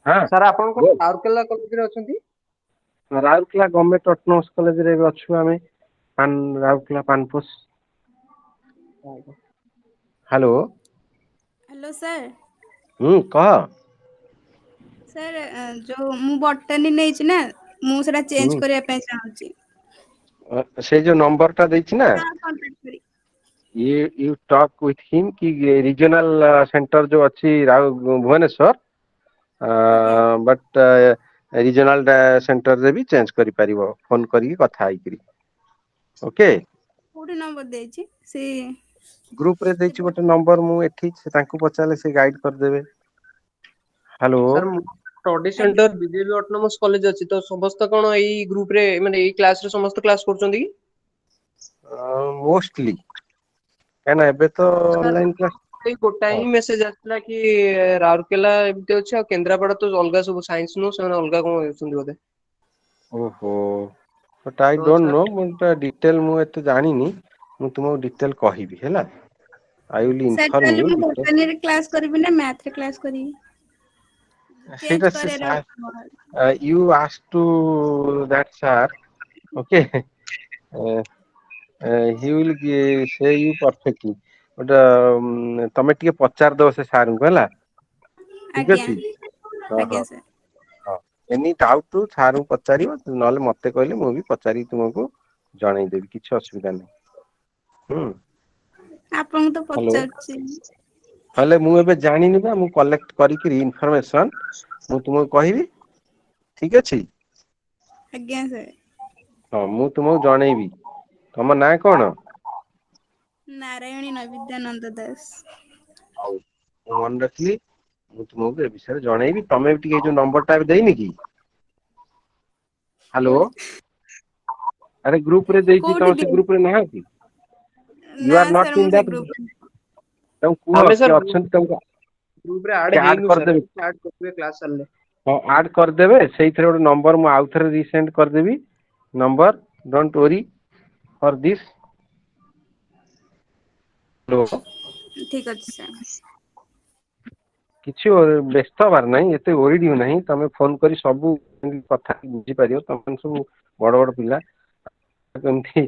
ହଁ Sir, ଆପଣ ବୋଲ। ରାଉରକେଲା କଲେଜରେ ଅଛନ୍ତି? Rourkela government autonomous କଲେଜରେ ଏବେ ଅଛୁ ଆମେ Rourkela Panposh. Hello. hello, sir. କହ। Sir, ଯୋଉ ମୁଁ ବଟାନୀ ନେଇଛି ନା, ମୁଁ ସେଟା ଚେଞ୍ଜ କରିବା ପାଇଁ ଚାହୁଁଛି। ସେଇ ଯୋଉ ନମ୍ବର ଟା ଦେଇଛି ନା, କାହା contact କରି? you talk with him କି ରିଜନାଲ ସେଣ୍ଟର ଯୋଉ ଅଛି ଭୁବନେଶ୍ୱର, ଆଜ୍ଞା। ବଟ୍ ରିଜନାଲ ସେଣ୍ଟରରେ ବି ଚେଞ୍ଜ କରିପାରିବ ଫୋନ କରିକି କଥା ହେଇକିରି। ଓକେ। କୋଉଠି ନମ୍ବର ଦେଇଛି? ସେ ଗ୍ରୁପ ରେ ଦେଇଛି ଗୋଟେ ନମ୍ବର, ମୁଁ ଏଠି ତାଙ୍କୁ ପଚାରିଲେ ସେ ଗାଇଡ କରିଦେବେ। ହ୍ୟାଲୋ। सर स्टडी ଆଜ୍ଞା। सेंटर बीजेपी ऑटोनोमस कॉलेज अछि तो समस्त कोन एई ग्रुप रे माने एई क्लास रे समस्त क्लास करछन्ती कि? ମୋଷ୍ଟଲି କାହିଁକିନା ଏବେ ତ ଅନଲାଇନ କ୍ଲାସ। ଏଇ ଗୋଟା ହିଁ ମେସେଜ ଆସିଥିଲା କି ରାଉରକେଲା ଏମିତି ଅଛି ଆଉ କେନ୍ଦ୍ରାପଡା ତ ଅଲଗା ସବୁ ସାଇନ୍ସ ନୁହଁ ସେମାନେ ଅଲଗା କଣ ହେଉଛନ୍ତି ବୋଧେ। ଓହୋ, ବଟ୍ ଆଇ ତ ଡୋଣ୍ଟ ସାର୍ ନୋ, ମୁଁ ଡିଟେଲ ମୁଁ ଏତେ ଜାଣିନି, ମୁଁ ତୁମକୁ ଡିଟେଲ କହିବି ହେଲା। ଆଇ ୱିଲ୍ ସାର୍ ଇନଫର୍ମ ତାହେଲେ ୟୁ ମୁଁ ଡିଟେଲ। ବଟାନୀରେ କ୍ଲାସ କରିବି ନା ମ୍ୟାଥ ରେ କ୍ଲାସ କରିବି? ସେଇଟା ଚେଞ୍ଜ ସେ କରିବାର ସାର୍ ଅଛି। you ask to that sir, okay? He will say you perfectly. But ତମେ ଟିକେ ପଚାରି ଦବ ସେ ସାରଙ୍କୁ ହେଲା, ଠିକ ଆଜ୍ଞା ଅଛି? ହଁ ଆଜ୍ଞା ହଁ ସାର୍। ହଁ। ଏନି ଡାଉଟ ସାରଙ୍କୁ ପଚାରିବ, ନହେଲେ ମତେ କହିଲେ ମୁଁ ବି ପଚାରିକି ତୁମକୁ ଜଣେଇଦେବି, କିଛି ଅସୁବିଧା ନାହିଁ। ଆପଣଙ୍କୁ ତ ହ୍ୟାଲୋ। ପଚାରୁଛି। ହେଲେ ମୁଁ ଏବେ ଜାଣିନି ବା, ମୁଁ କଲେକ୍ଟ କରିକିରି ଇନଫର୍ମେସନ ମୁଁ ତୁମକୁ କହିବି, ଠିକ ଅଛି? ଆଜ୍ଞା ସାର୍। ହଁ ମୁଁ ତୁମକୁ ଜଣେଇବି। ତମ ନାଁ କଣ? ନାରାୟଣୀ ନବିଦ୍ୟାନନ୍ଦ ଦାସ। ହଉ, ମୁଁ ମନେ ରଖିଲି। ମୁଁ ତୁମକୁ ଏ ବିଷୟରେ ଜଣେଇବି। ତମେ ବି ଟିକେ ଏଇ ଯୋଉ ନମ୍ବର ଟା ଦେଇନି କି? ହ୍ୟାଲୋ। କୋଉଠି ଆରେ ଗ୍ରୁପ ରେ ଦେଇଛି, କୋଉଠି ତମ ସେ ଦିଅ? ଗ୍ରୁପ ରେ ନାହଁ କି? ନା ୟୁ ଆର୍ ସାର୍ ନଟ୍ ମୁଁ ଇନ୍ ସେ ଦ୍ୟାଟ୍ ଗ୍ରୁପ ଗ୍ରୁପ। ତାଙ୍କୁ କୁହ ଆମେ କିଏ सर ଅଛନ୍ତି ତାଙ୍କୁ ग्रुप रे ऐड ଆଡ୍ ହେଇନୁ सर କରିଦେବେ। ऐड କରିବେ क्लास चलले। ହଁ ଆଡ୍ କରିଦେବେ। ସେଇଥିରେ ଗୋଟେ ନମ୍ବର ମୁଁ ଆଉ ଥରେ ରିସେଣ୍ଡ କରିଦେବି number. Don't worry for this. Hello. ଠିକ ଅଛି ସାର୍। କିଛି ବ୍ୟସ୍ତ ହବାର ନାହିଁ, ଏତେ ଓରିଡ୍ ନାହିଁ। ତମେ ଫୋନ କରି ସବୁ କଥା ବୁଝିପାରିବ। ତମେ ସବୁ ବଡ ବଡ ପିଲା, କେମିତି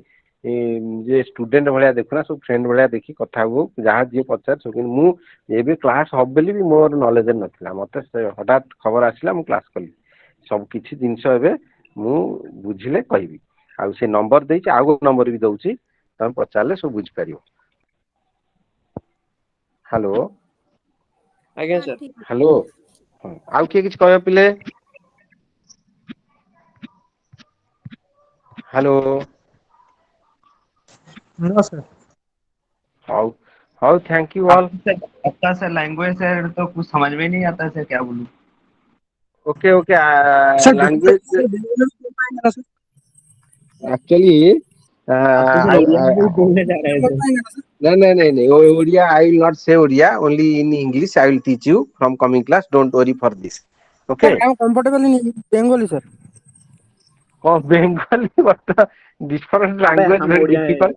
ଯେ ଷ୍ଟୁଡେଣ୍ଟ ଭଳିଆ ଦେଖୁନା, ସବୁ ଫ୍ରେଣ୍ଡ ଭଳିଆ ଦେଖି କଥା ହୁଅ। ଯାହା ଯିଏ ପଚାରେ ସବୁ। କିନ୍ତୁ ମୁଁ ଏବେ କ୍ଲାସ ହବ ବୋଲି ବି ମୋର ନଲେଜରେ ନଥିଲା। ମତେ ହଠାତ୍ ଖବର ଆସିଲା, ମୁଁ କ୍ଲାସ କଲି। ସବୁ କିଛି ଜିନିଷ ଏବେ ମୁଁ ବୁଝିଲେ କହିବି। ଆଉ ସେ ନମ୍ବର ଦେଇଛି, ଆଉ ଗୋଟେ ନମ୍ବର ବି ଦଉଛି, ତମେ ପଚାରିଲେ ସବୁ ବୁଝିପାରିବ। हेलो ଆଜ୍ଞା ସାର୍ ସାର୍। ଠିକ ଅଛି। हेलो आउ किए किछ कहबे पिले hello no sir. How how thank you all आपका सर लैंग्वेज सर तो कुछ समझ में नहीं आता सर क्या बोलूं। Okay okay sir language sir Bengali में बोल पाएंगे ना सर? एक्चुअली आप तो सर आई उड़िया में भी बोलने जा रहे हैं बोल सर। पाएंगे ना सर? नहीं ओडिया आई विल नॉट से Odia only in English I will teach you from coming class don't worry for this Sir, okay I am comfortable in Bengali, sir. Bengali but different language हम very Odia हैं, difficult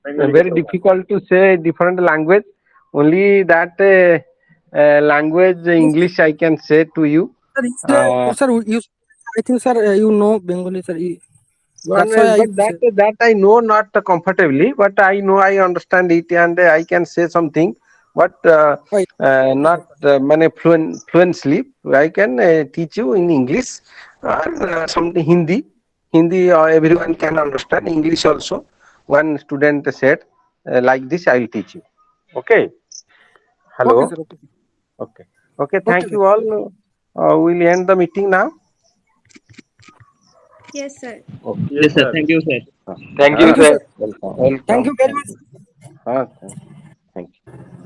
Bengali very कैसे होगा। difficult to say different language only that language Yes, English I can say to you sir. uh, Sir, you, I think, sir, you know Bengali, sir. one That's why I but say. that I know not comfortably but I know I understand it and I can say something but Why? not mane fluently I can teach you in English or something Hindi everyone can understand English also one student said like this I will teach you okay hello Okay, sir. Okay. okay okay Okay, thank sir. you all we'll end the meeting now Yes, sir. okay yes sir, thank you sir. thank you Thank you, sir sir. welcome Thank welcome you very much. thank you